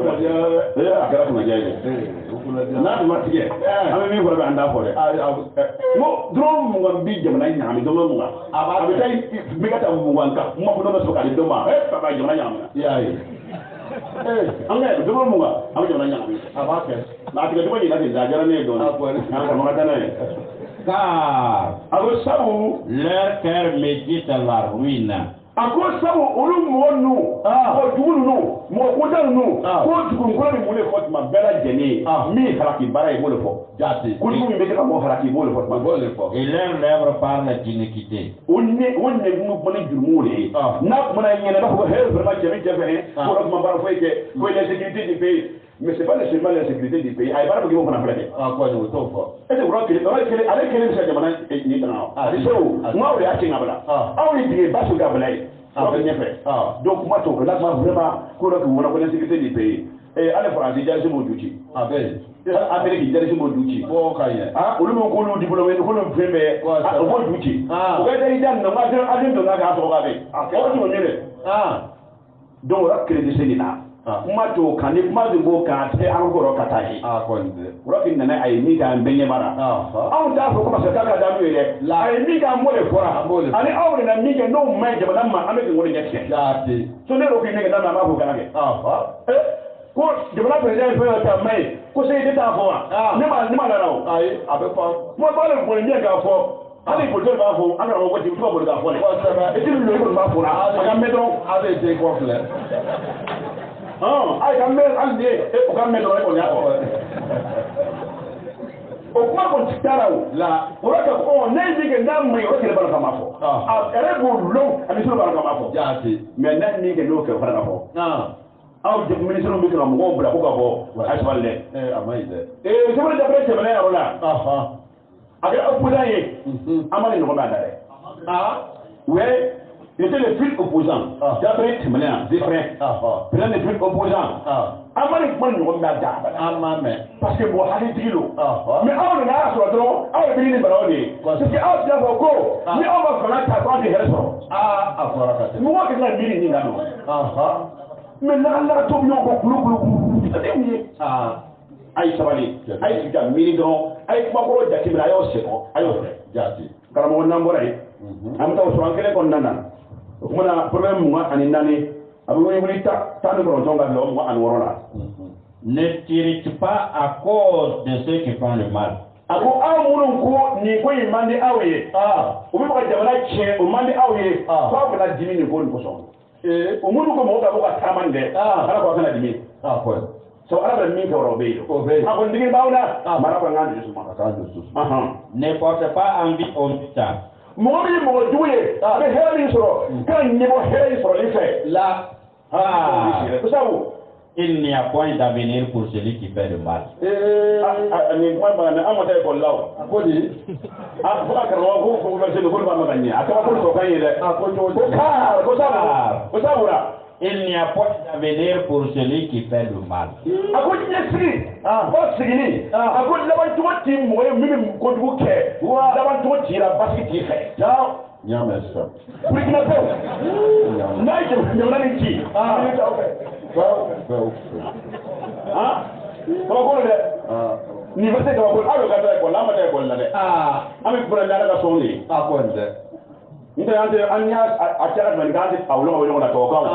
A: a kɛra kunnaja ye dɛ n'a dun ma tigɛ an bɛ min fɔ an t'a fɔ dɛ n ko dɔrɔn mugan bi jamana ɲagami dɔrɔn mugan a bɛ taa bɛ ka taa mugan kan n ma fɔ dɔ bɛ sɔrɔ k'ale dɔn ma papa jamana ɲagamina i y'a ye an ka dɔrɔn mugan an bɛ jamana ɲagami a b'a kɛ nka a tigɛcogo ɲina ten a diyara ne ye dɔɔnin an ka maka taa n'a ye
B: car
A: a ko sabu
B: leur cœur médite la ruine.
A: a ko sabu olu mɔgɔ ninnu mɔgɔ jugu ninnu mɔgɔ kuntan ninnu ko dugunkolo min b'o de fɔ tuma bɛɛ lajɛlen min halaki baara ye i b'o de fɔ jaati kojugu min bɛ se ka mɔgɔ halaki i b'o de fɔ tuma bɛɛ
B: et leurs lèvres parlent d'iniquité.
A: o nɛgunu kuma ni jurumu de ye n'a kumana ɲɛna b'a fɔ ko hee vraiment cɛ bɛ cɛ fɛnɛ ko la kuma baara foyi kɛ ko l'insécurité du pays mais c'est pas seulement l'insécurité du pays a ye baara bɛ kɛ o fana filɛ kɛ
C: kɔni o t'o fɔ
A: est ce que wura kelen ale kelen bɛ se ka jamana nin tanga wa a bɛ se o n k'aw de y'a tiɲɛ ka bila aw ye dege baasi ka bila ye aw bɛ ɲɛfɛ donc kuma t'o kan n'a kuma vraiment ko dɔ k'i wala ko l'insécurité du pays ale faransi jalisi m'o du ci a bɛ yen Amérique jalisi m'o du ci fo ka ɲɛ olu min k'olu diplômé k'olu fɛn bɛɛ o b'o du ci o ka jali jan ninnu avion donna k'a sɔrɔ k'a bɛ yen o t'o ɲɛ dɛ donc o la crédit nin na kuma t'o kan ni kuma dun b'o kan a tɛ an kɔrɔ ka taa ye o la k'i nana a ye min k'an bɛɛ ɲɛ b'a la anw t'a fɔ ko parce que k'a ka d'an n'o ye dɛ a ye min k'an b'o de fɔra ani aw de na min kɛ n'o ma ɲi jamana ma an bɛ k'i wolo ɲɛ tigɛ so ne y'o k'i nɛgɛ n'a ma an b'a fɔ kana kɛ ko jamana président ye fɛn dɔ ta ma ɲi ko se tɛ t'a fɔ wa ne ma nana o ayi a bɛ fɔ kuma b'a la boli ɲɛ k'a fɔ hali politique b'a fɔ an karamɔgɔ ko tigi boli k'a fɔ dɛ et puis le kɔni b'a fɔ la a ka mɛn dɔrɔn a bɛ den kɔ filɛ ayi ka mɛn hali ni o ka mɛn dɔrɔn e kɔni y'a fɔ o kuma kɔni ti taara o la o y'a kɛ ne ye min kɛ n'a ma ɲi o kɛlɛ b'a la ka ma fɔ a yɛrɛ b'o lɔn a bɛ sɔrɔ b'a la ka ma fɔ mais n'a ye min kɛ n'o kɛ o fana ka fɔ aw ministre bɛ ka mɔgɔw bila ko ka bɔ asibali dɛ a ma ɲi dɛ sɛbɛn dabere tɛmɛna yɔrɔ la a kɛra opposant ye an ma ni ɲɔgɔn bɛ a da dɛ ouais il était le fil opposant dabere tɛmɛna yan Zefrin président le fil opposant an ma ni kuma ni ɲɔgɔn bɛ a da an ma mɛn parce que mɔgɔ hakilitigi don mais aw nana y'a sɔrɔ dɔrɔn aw de bɛ ni balaw de ye parce que aw ti n'a fɔ ko ni aw ma fanga ta ko aw tɛ hɛrɛ sɔrɔ a fɔra ka tɛmɛ mɔgɔ kɛ ka miiri nin kan nɔ mais n'ala to ɲɔgɔn kɔ kulukulu tɛ mun ye a ye sabali a ye sigi ka miiri dɔrɔn a ye kumakɔrɔ jateminɛ a y'o sɛgɛn a y'o fɛ jaati karamɔgɔ n'an bɔra yen an bɛ taa o sɔrɔ an kelen kɔnɔna na o kumana problème 24 a bɛ wuli 19 ka bila o 26 la.
B: Ne t'irrite pas à cause de ceux qui font le mal.
A: ako aw munun ko ni ko imande awye o bi ka jamana che o mande awye ko bana dimi ni ko ni ko so o munu ko mo ka tamande ala ko kana dimi
C: ko
A: so ala ba min ka robe yo ako ndigi bawna mara ko ngandi suma
C: ka ndu
B: ne porte pas envie au temps
A: mɔgɔ min mɔgɔ jugu ye a bɛ hɛrɛ min sɔrɔ k'a ɲɛbɔ hɛrɛ in sɔrɔli fɛ
B: là
A: sabu
B: il n'y a point d'avenir pour celui qui fait le mal.
A: nin kuma bana an ma taa ekɔli la o
C: ko di
A: fo ka karamɔgɔ ko verset ko b'a ma ka ɲɛ a kaba ko sɔn kan ye dɛ ko sabu la
B: il n'y a point d'avenir pour celui qui fait le mal.
A: a ko ɲɛsigi ko sigini a ko labancogo ti mɔgɔ ye min bɛ kojugu kɛ labancogo ti la basigi t'i fɛ
C: nyame sa
A: burikina fɛw n'a ye jamana nin ci min t'aw fɛ kabako dɛ nin bɛ se kabako aw ka taa ekɔli an ma taa ekɔli la dɛ an bɛ fura da ala ka sɔn de ye
C: ko dɛ
A: n tɛ an y'a a cɛla jumɛn k'an tɛ a wolo ka bɔ ɲɔgɔn na tubabukan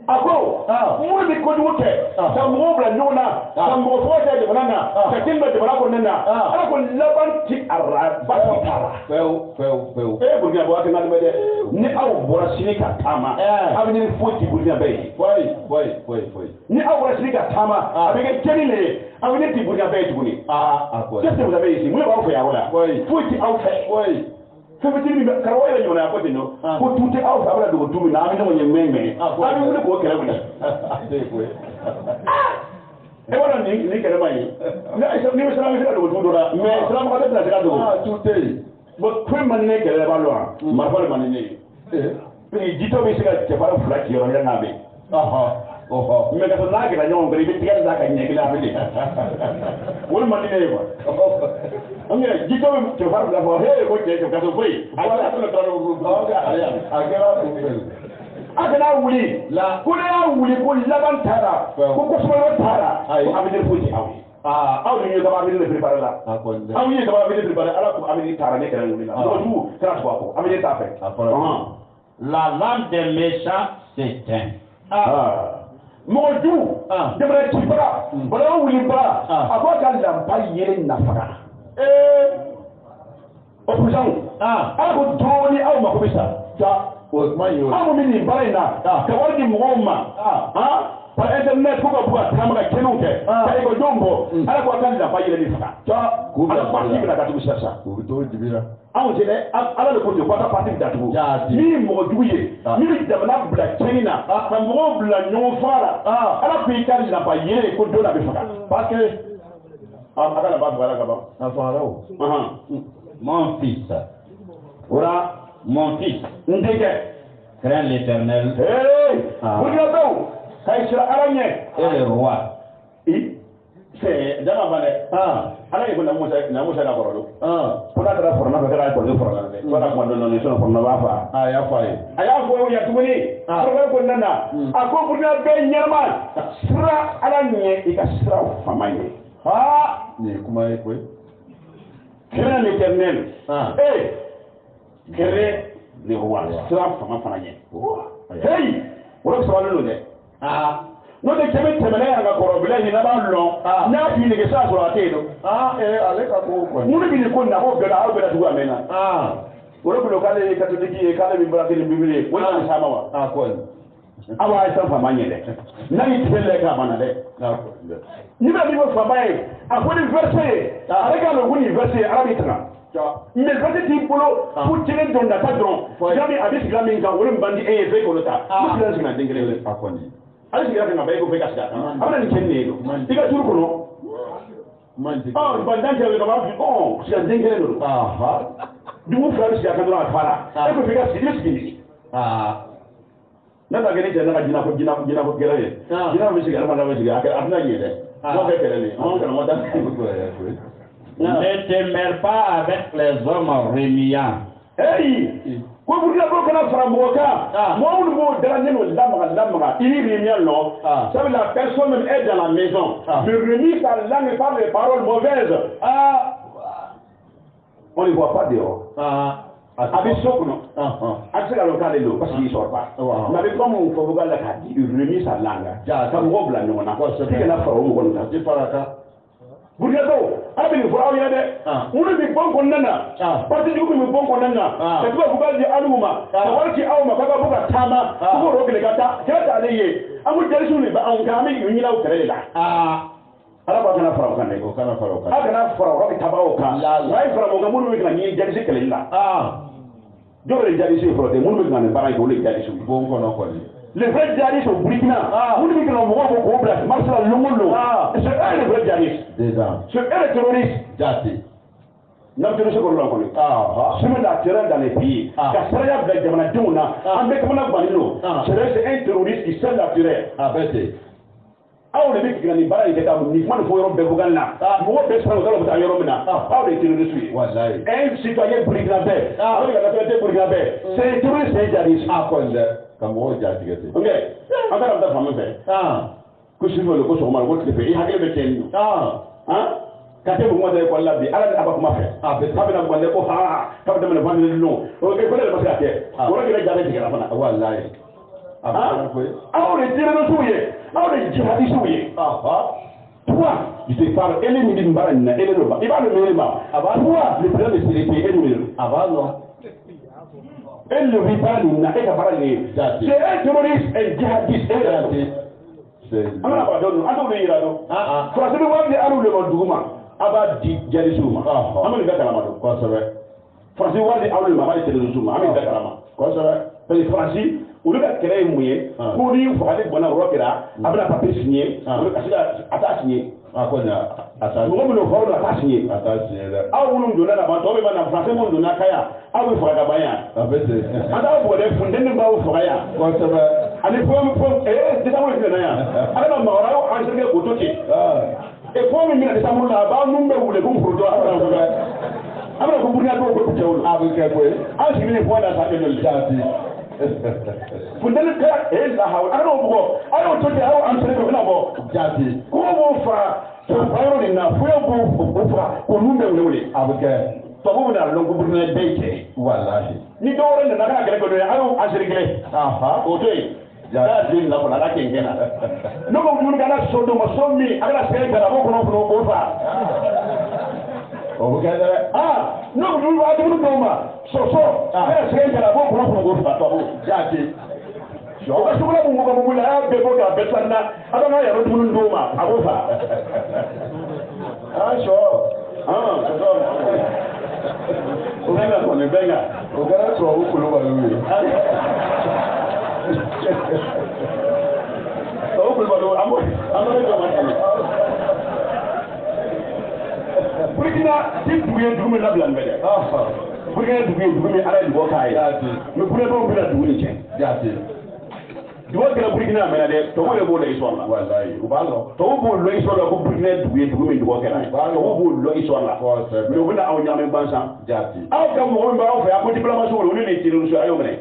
A: a ko mun bɛ kojugu kɛ ka mɔgɔw bila ɲɔgɔn na ka mɔgɔ fɔlɔ kɛ jamana na ka den dɔ jamana kɔnɔna na ala ko laban ti a ra basi t'a la.
C: Fewu.
A: e burukina bɔ a kɛ n'ale bɛ dɛ ni aw bɔra sini ka taama aw bɛ ɲini foyi ti burukina bɛɛ ye.
C: foyi.
A: ni aw bɔra sini ka taama a bɛ kɛ cɛnni le ye aw bɛ ɲini ti burukina bɛɛ ye tuguni. qu'est-ce que vous avez ici mun de b'aw fɛ yan o la foyi ti aw fɛ. fɛnfitini min bɛ karamɔgɔ yɛrɛ ɲɔgɔnna ko ten dɔ ko tu tɛ aw fɛ a bɛna dogo tu min na an bɛ ɲɔgɔn ye mɛn a bɛ wuli k'o kɛlɛ wuli e b'a dɔn nin kɛlɛ ma ye ni bɛ siran bɛ se ka dogo tu dɔ la mɛ siranbaga tɛ se ka dogo
C: tu tɛ yen
A: bon fɛn man di ne kɛlɛ b'a dɔn wa marifa de man di ne ye parce que jitɔ bɛ se ka cɛfarin fila ci yɔrɔ yɛrɛ n'a bɛ mɛ ka sɔrɔ n'a gɛrɛ ɲɔgɔn kɔrɔ i bɛ tigɛ da ka ɲɛ kelen a bɛ de olu man di ne ye quoi an yɛrɛ jitɔ bɛ cɛfarin fila fɔ he ko cɛ ka sɔrɔ foyi a kɛra a kana wuli ko ne y'a wuli ko laban taara ko kosɛbɛ taara ko avenir foyi ti aw ye aw de ye kaba avenir de préparer la aw ye kaba avenir de préparer ala ko avenir taara ne kɛra wuli la mɔgɔ jugu kɛra tubabu ko avenir t'a fɛ
B: la lampe des méchants s'éteint.
A: mɔgɔ jugu jamana cibaga bɔlɔ wulibaga a ko a ka lanpa yelen nafaga opposition ala ko dɔɔni aw mako bɛ sa aw min nin baara in na ka wari di mɔgɔw ma par internet ko ka bɔ ka tagama ka kɛnɛw kɛ ka ekɔlidenw bɔ ala ko a ka lanpa yelen faga ala parti bɛna datugu sisan anw tɛ dɛ ala de ko ten k'a ka parti bɛ datugu min mɔgɔ jugu ye min bɛ jamana bila cɛnni na ka mɔgɔw bila ɲɔgɔn faga la ala ko i ka lanpa yelen ko don na bɛ faga parce que a ka lanpa fagara ka ban
C: a fagara o
B: Mon fils,
A: voilà
B: mon fils,
A: n denkɛ
B: crains l'Éternel
A: burukinabew ka i sira ala ɲɛ
B: et le roi.
A: jama ban dɛ ala ye ko namusa ka kɔrɔ don ko n'a taara forona fɛ k'a kɔrɔlen forona dɛ ko n'a kuma dɔn sɔrɔ forona b'a fa
C: a y'a fɔ a ye
A: a y'a fɔ yan tuguni forona ko nana a ko burukinabe ɲɛnama sira ala ɲɛ i ka sira fama ye
C: nin ye kuma ye koyi
A: crains l'Éternel crains le roi sira fama fana ɲɛ hey o de sabalen don dɛ n'o tɛ kɛmɛ tɛmɛnen yan ka kɔrɔ bila ɲin n'a b'a lɔn n'a f'i nege sira sɔrɔ a tɛ yen don
C: ale ka ko kɔni
A: minnu bɛ nin ko nin na k'o bɛɛ la aw bɛɛ la tugu a mɛn na o de tun k'ale ye catholique ye k'ale min bɔra kelen bibili ye o ye nin caman wa aw b'a ye san faama ɲɛ dɛ n'a y'i tigɛ lɛ k'a banna dɛ ni bɛ min fɔ faama ye a ko ni verset ye ale k'a dɔn ko nin verset ye ala b'i tanga mais verset t'i bolo ko jɛnɛ dɔn nata dɔrɔn jaabi a bɛ sigila min kan o de man di e ye f'e k'o ta ko sigila sigila den kelen ye ale sigira kan ka bɛɛ ko f'e ka sigi a kan a bɛna nin kɛ nin ye don i ka turu kɔnɔ bantan cɛ ka b'a fɔ siga den kelen don dugu fila bɛ sigi a kan dɔrɔn a fara e ko f'e ka sigi sigi nin ne ta kɛ ne cɛ ne ka jinɛ ko gɛlɛn ye jinɛ bɛ sigi ale fana bɛ sigi a tɛna ɲɛ dɛ n'o kɛ kɛlɛ de anw karamɔgɔ ta
B: Ne te mêle pas avec les hommes rémiants.
A: Hey! Ko burkina ko kana fara mɔgɔ kan mɔgɔ minnu b'o dalaɲɛ n'o lamaga i ni rémiant non ça veut la personne même est dans la maison mais remis sa langue par les paroles mauvaises on ne voit pas dehors a bɛ so kɔnɔ a bɛ se ka dɔn k'ale don parce qu'il sort pas mais a bɛ kuma min fɔ vocal la k'a di remis sa langue ka mɔgɔw bila ɲɔgɔn na k'i kana fara o mɔgɔ ninnu kan Burgato, Abin for our yard, wouldn't be bonk on Nana, but you will be bonk on Nana, the two of the Aluma, Waki Alma, Baba Tama, who wrote the Gata, Gata, I would tell you about Gami, you know, Teresa. Alabana from Kaneko, Kanafaro, Akana for Rocky Tabaoka, right from Ogamun and Jessica. Dove Jadisi for the Moon and Barako Jadisi, Bongo. Le vrai Jadis au Burkina, vous dites que l'on voit vos problèmes, Marcel Lumulo, c'est un le vrai Jadis. C'est un terroriste. Jadis. N'a pas de seconde rencontre. C'est la terreur dans les pays. Car ça y a avec des manadons, avec mon abonnement. C'est un terroriste qui sert la terreur. Aw de bɛ tigɛ nin baara in kɛ ka nin kuma nin fɔ yɔrɔ bɛɛ bugan na mɔgɔ bɛɛ sɔrɔ o bɛ taa yɔrɔ min na aw de ye terroriste ye un citoyen burkinabé aw de ka nationalité burkinabé c'est un terroriste c'est un djihadiste kɔni dɛ ka mɔgɔw ja tigɛ ten ok an taara taa fan min fɛ ko sini wele ko sɔgɔma ko tile fɛ i hakili bɛ tiɲɛ nin ka tɛ mun mɔtɛ ekɔli la bi ala ni a ba kuma fɛ a bɛna gɔnɛ ko k'a bɛ daminɛ vendredi long o kɛ ko ne yɛrɛ ma se ka kɛ o yɔrɔ kɛra jaabi tigɛra fana walayi aw de terroriste ye aw de djihadiste toi tu te parles et les militaires barana et les loba il va le mener toi le président de CDP et le avant et le rival n'a pas parlé c'est un terroriste un djihadiste c'est on a pas donné on a dit là parce que on dit anou le manduma aba di jalisuma amani dakalama do ko sabe français wadi anou le mabali terrorisme amani dakalama ko sabe parce que français olu ka kɛlɛ ye mun ye ko ni fagali bɔnna o yɔrɔ kɛra a bɛna papier signer olu ka se ka a t'a signer mɔgɔ minnu fɔra la k'a signer dɛ aw minnu donna ka ban tɔw bɛ ma na français minnu donna ka yan aw bɛ faga ka ban yan an t'a bɔ dɛ funteni b'aw faga yan ani fɛn décembre filɛ na yan ale ma maa wɛrɛ aw enregistré k'o to ten fɛn min bɛna décembre la a b'aw nun bɛ wuli ko nforodɔ aw bɛna fɔ aw bɛna ko burukina dɔw bɛ kucɛ olu a bɛ kɛ koyi an sigilen fɔ da sa kɛ joli fundeli kɛra la hawl a n'o bugɔ a y'o to ten a y'o entraîné o bɛna bɔ jaabi ko b'o fara yɔrɔ nin na foyi b'o fara o nun bɛ wele a bɛ kɛ tubabu bɛna lɔn ko burukina bɛɛ cɛ walahi ni dɔw wɛrɛ nana kana gɛrɛ dɔ ye a y'o enregistré o to yen jaa den la kɔnɔ ala kɛ n kɛ na ne ko dumuni kana so dɔ ma so min a kana sɛgɛn gɛrɛ a b'o kɔnɔ k'o fa o bɛ kɛ dɛ ne ko dumuni b'a dumuni dɔw ma soso a kana sɛgɛn gɛrɛ a b'o kɔnɔ k'o fa tubabu jaabi o ka sukula mun ko ka mun la a y'a bɛɛ bɔ k'a bɛɛ sanna a bɛ n'a yɛrɛ dumuni dɔw ma a b'o fa sɔ o bɛ na kɔni bɛɛ kan o kɛra tubabu kulubaliw ye tubabu kulubaliw an b'o jama tɛmɛ burukina ti dugu ye dugu min labila nin bɛ dɛ burukina dugu ye dugu min ala ye dugawu k'a ye mɛ burukinaw bɛna dugu nin cɛ dugawu kɛra burukina mɛnna dɛ tubabu de b'o la histoire la u b'a lɔ tubabu b'o lɔ histoire la ko burukina dugu ye dugu min dugawu kɛra tubabu b'o lɔ histoire la mɛ u bɛna aw ɲagami gansan aw ka mɔgɔ min b'aw fɛ yan ko diplomation olu ni terroriste a y'o minɛ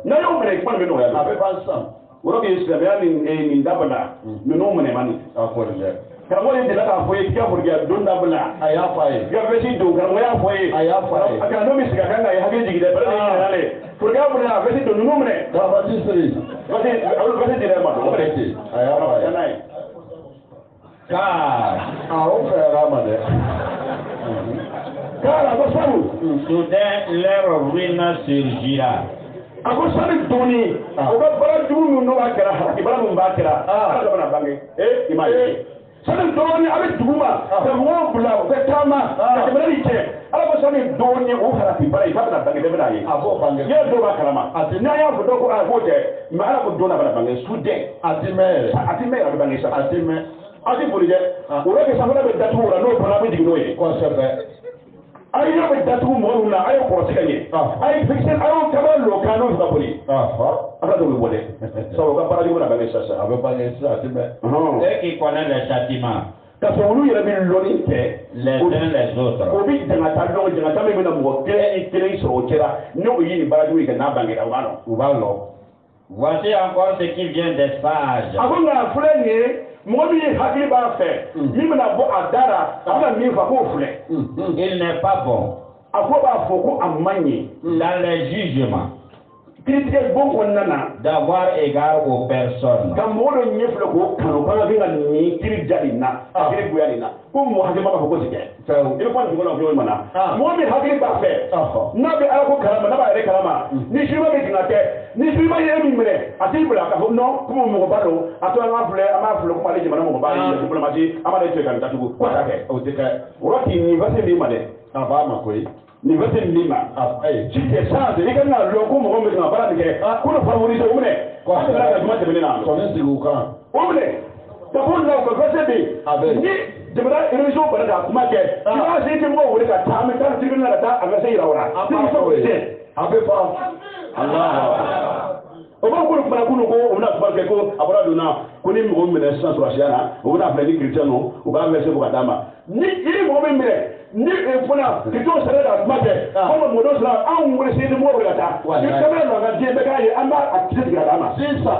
A: n'a y'o minɛ kuma nin bɛ nɔgɔya a bɛ ban sisan o yɔrɔ k'i silamɛya nin dabila ninnu minɛ man di karamɔgɔ ye deli k'a fɔ ye k'i ka forokɛ don dabila a y'a fɔ a ye vɛsi don karamɔgɔ y'a fɔ ye a y'a fɔ a ye a kana n'o bɛ sigi a kan ka ye hakili jigin dɛ bɛrɛ de y'i ɲinɛ dɛ forokɛ minɛ a vɛsi don ninnu minɛ vɛsi dirɛ ma don o bɛrɛ ten a y'a fɔ a ye n'a ye kaa o fɛɛrɛ ma dɛ kaa a ko sabu soudain leur ruine surgira a ko sani dɔɔni o ka baara jugu min n'o b'a kɛra halaki baara min b'a kɛra ala ka bana bange i m'a ye sani dɔɔni a bɛ dugu ma ka mɔgɔw bila u ka taama ka jamana ni cɛ ala ko sani dɔɔni o halaki baara in k'a bɛna bange bɛɛ bɛna ye a b'o bange yɛrɛ dɔw b'a kalama n'a y'a fɔ dɔw ko a b'o tɛ mɛ ala ko dɔɔni a bɛna bange soudain a ti mɛn yɛrɛ a ti mɛn yɛrɛ a bɛ bange sa a ti mɛn a ti boli dɛ o yɔrɔ kɛ sanfɛla bɛ datugu o la n'o bɔnna a bɛ jigin n'o ye kosɛbɛ a ye yɔrɔ bɛ datugu mɔgɔ minnu na a ye kɔlɔsi ka ɲɛ a ye fixé a y'o kaba lɔ kan n'o bɛ ka boli ala t'o bɛ bɔ dɛ sabu o ka baara jugu na bange sisan a bɛ bange sisan a ti mɛn
B: ceux qui connaissent les châtiments
A: ka sɔrɔ olu yɛrɛ bɛ lɔnni kɛ
B: les uns les autres
A: o bɛ jangata lɔn jangata min bɛna mɔgɔ kelen sɔrɔ o cɛla ni o ye nin baara jugu ye kɛ n'a bangera u b'a lɔ
B: voici encore ce qui vient des sages
A: a ko nka filɛ nin ye mɔgɔ min ye hakili b'a fɛ min bɛna bɔ a da la a bɛna min fɔ k'o filɛ
B: il n'est pas bon
A: a ko b'a fɔ ko a man ɲi
B: dans les jugements
A: critiquer bon qu'on nana
B: d'avoir égard aux personnes.
A: quand molo nyefle ko kanu ko vinga ni kiri jalina kiri buyalina ko mo hake ma ko sike il faut que on mana mo mi hake ba fe na be ala ko kalama na ba re kalama ni shima be ngate ni shima ye mi mre ati bula ka no ko mo ko balo ato ama fle ko male jema mo ba ni diplomati ama de kan tatugo ko ta ke o te ka roti ni va se bi made aba ma ko ni vete lima si te chance ni kana loko mo ngombe na bara nike kuna favorize umne kwa sababu ya jumate bene na
C: Kone siguka.
A: umne tabun na ko vese bi ni demara irisho bara da kuma ke ba sai tin go wuri ka ta mi ta tin na ta aga sai rawara tin so ce abe fa Allah o ba ko kuma kuno ko una ba ke ko abara dona ko ni mo ngombe na sans rasiana o na fle ni cristiano o ba vese ko dama ni iri mo ngombe ni funa kito sare da mate kuma mo do sala an wuri sai mo wuri ta ni kamar na ga je daga yi amma a cikin ga dama sinsa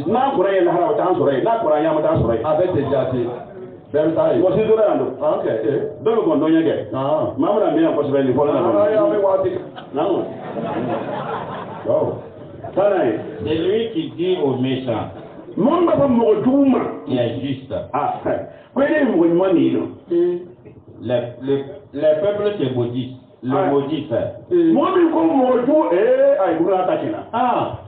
A: na kura yin harawa ta ansurai na kura ya mata ansurai
C: Abete jati. Bertai.
A: mo si do na ndo
C: Okay.
A: do ko ndo nyage mama na mi an ko sebe ni fola na
C: Ya me wati.
A: na no wow tanai
B: C'est lui qui dit aux méchants,
A: mon ba mo duma
B: qui est juste.
A: ko ni mo ni no
B: Les peuples te maudissent. Le maudissent.
A: mo mi ko mo du ay gura ta kina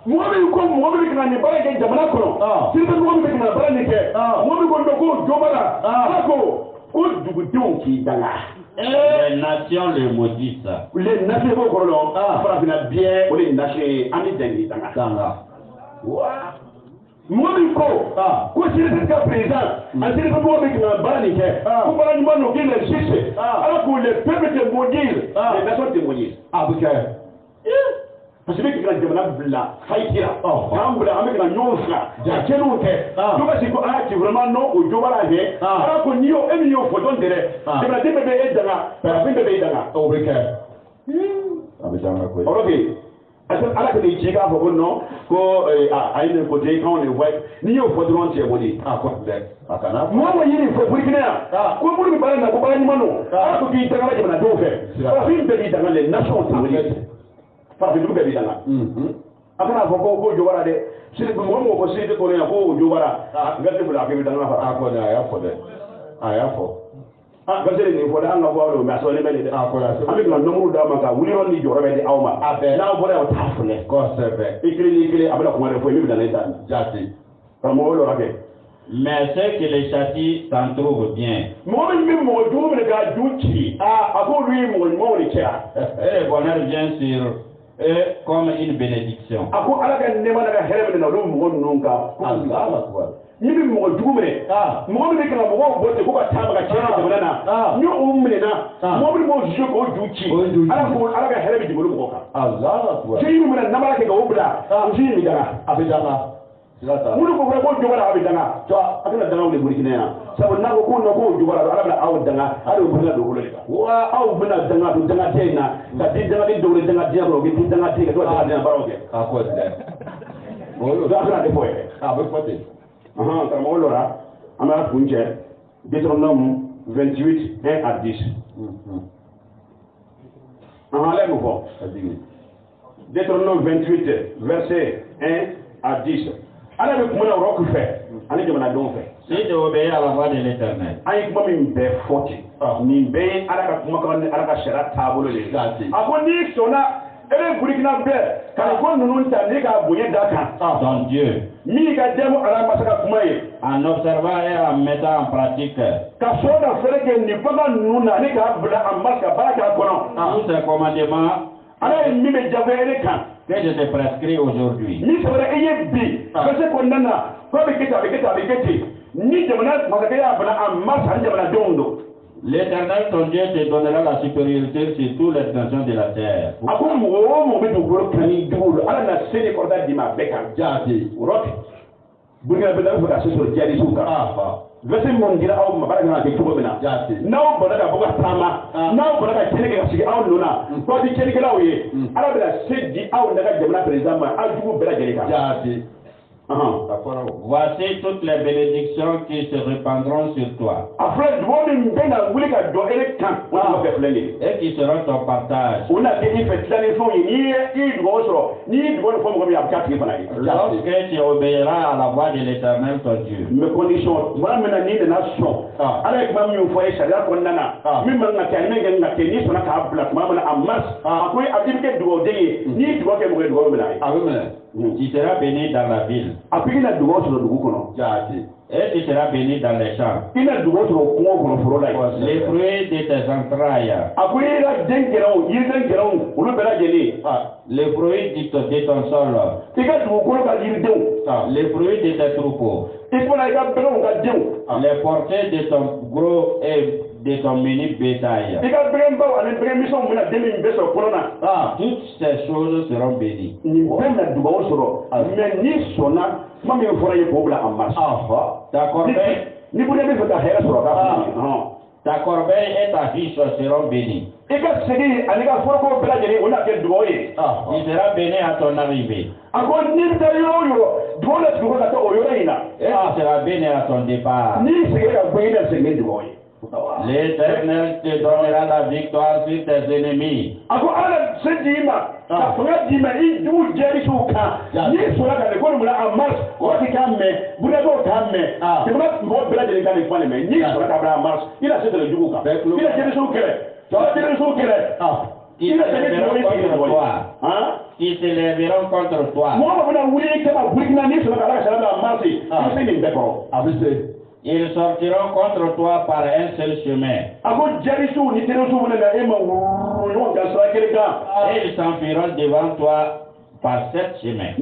A: mo mi ko mo mi kana ni bara ke jamana kono sirbe mo mi kana bara ni ke mo mi ko ndo ko jobara ko dugu don ki danga
B: Les nations le maudissent.
A: les nations ko ko lo fara bina bien o les nations ani dengi danga mo mi ko sirbe ka président a sirbe mo mi kana bara ni ke ko bara ni mano ki le sisse ala ko les peuples te maudissent les nations te maudissent
C: Abuke.
A: parce que kika jamana bila faitira kan bila an bɛ kana ɲɔgɔn fila jakɛliw kɛ dɔ ka se ko aa ti vraiment non o jo b'a la kɛ ala ko n'i y'o e min y'o fɔ dɔn tɛ dɛ jamanaden bɛɛ bɛ e danga farafin bɛɛ bɛ e danga
C: O bɛ kɛ. A bɛ taa an ka koyi.
A: ɔrɔ bɛ ala ka n'i ci k'a fɔ ko non ko a ye nin ko ten k'anw de fɔ n'i y'o fɔ dɔrɔn cɛ bɔ de
C: A ko dɛ. A kana.
A: mɔgɔ ma yiri fɔ burukina yan ko minnu bɛ baara in na ko baara ɲuman don ala ko k'i dangala jamanadenw fɛ farafin bɛɛ b'i danga les nations tɛ wuli farafin dugu bɛɛ b'i danga a kana fɔ ko jobara dɛ sidi mɔgɔ mɔgɔ ko sidi ko ne ko jobara gasi fila a k'i bɛ danga fara
C: A ko dɛ a y'a fɔ dɛ. A y'a fɔ.
A: gasi nin fɔ dɛ an ka bɔ aw mais a sɔrɔ ne bɛ nin dɛ
C: A ko y'a sɔrɔ.
A: an bɛ ka nomuru d'a ma ka wuli yɔrɔ ni jɔyɔrɔ bɛ di aw ma
C: A bɛɛ.
A: n'aw bɔra yan o t'a filɛ
C: Kosɛbɛ.
A: i kelen ni kelen a bɛna kuma de fɔ i bɛ na ne ta
C: Jati.
A: karamɔgɔ yɔrɔ kɛ
B: Mais ceux qui les châtient s'en trouvent bien.
A: mɔgɔ min bɛ mɔgɔ jugu minɛ k'a ju ci a k'olu ye mɔgɔ ɲumanw de cɛ
B: Et le bonheur vient sur eux comme une bénédiction.
A: a ko ala ka nɛɛma n'a ka hɛrɛ minɛ na olu mɔgɔ ninnu kan ni bɛ mɔgɔ jugu minɛ mɔgɔ min bɛ kana mɔgɔw bɔ ten ko ka taama ka cɛ jamana na ni o minɛna mɔgɔ min b'o juge k'o ju ci ala ka hɛrɛ bɛ jigin olu mɔgɔ kan ci min minɛ namara kɛ k'o bila o ci min danga
C: A bɛ danga.
A: minnu ko fana ko jɔyɔrɔ a bɛ danga a kana dangaw de burukina yan sabu n'a ko k'o jɔyɔrɔ ala bɛna aw danga hali o burukina dugukolo de kan wa aw bɛna danga don dangaden in na ka di dangaden dɔw de dangadenya kɔnɔ o bɛ di dangaden ka to ka dangadenya baaraw kɛ
C: A ko dɛ.
A: o a kana de fɔ yɛrɛ
C: A bɛ fɔ ten.
A: karamɔgɔ dɔ la an b'a kun cɛ Deutéronome 28 1 à 10 ala ye mun fɔ Deutéronome 28 verset 1 à 10 ala bɛ kuma na rɔku fɛ ani jamanadenw fɛ
B: Si tu obéis à la voix de l'Éternel,
A: an ye kuma min bɛɛ fɔ ten nin bɛɛ ye ala ka kumakan ni ala ka sariya taabolo de ye a ko n'i sɔnna e bɛ burukina bɛɛ ka nin ko ninnu ta n'i ka bonya da kan
B: ton Dieu,
A: min ka jɛmu ala ma se ka kuma ye
B: en observant et en mettant en pratique
A: ka sɔn ka fɛrɛ kɛ nin bagan ninnu na ani k'a bila a ma ka baara k'a kɔnɔ
B: tous ces commandements
A: ala ye min bɛ jagoya e kan
B: que je te prescris aujourd'hui.
A: ni sɛbɛnna e ye bi bɛse kɔnɔna na ko a bɛ kɛ ten a bɛ kɛ ten a bɛ kɛ ten ni jamana masakɛ y'a bila a ma sa ni jamanadenw don
B: L'Éternel ton Dieu te donnera la supériorité sur toutes les nations de la terre.
A: a ko mɔgɔ o mɔgɔ bɛ dugukolo kan ni jugu don ala na se de kɔrɔta d'i ma a bɛɛ kan
C: Jati.
A: o rɔ ten burukina bɛ fɛ ka se sɔrɔ jihadisiw kan vɛse minnu dira aw ma baara kan ka kɛ cogo min na
C: Jati.
A: n'aw bɔra ka bɔ ka taama n'aw bɔra ka tiɲɛni kɛ ka sigi aw nɔ na k'aw tɛ tiɲɛnikɛlaw ye ala bɛna se di aw n'a ka jamana président ma aw jugu bɛɛ lajɛlen kan
C: Jati.
B: Voici toutes les bénédictions qui se répandront sur toi. Et qui seront ton partage. Lorsque tu obéiras à la voix de l'Éternel ton Dieu. Tu seras béni dans la ville. Et tu seras béni dans les champs. Les fruits de tes entrailles. Les fruits de ton sol. Les fruits de tes troupeaux. Les portées de ton gros et de ton menu bétail. Toutes ces choses seront bénies. Ta corbeille et ta fiche seront bénies. Tu seras béni à ton arrivée. Et tu seras béni à ton départ. L'Éternel te donnera la victoire sur tes ennemis. Qui s'élèveront contre toi. Ils sortiront contre toi par un seul chemin. Et ils s'enfuiront devant toi par 7 chemins.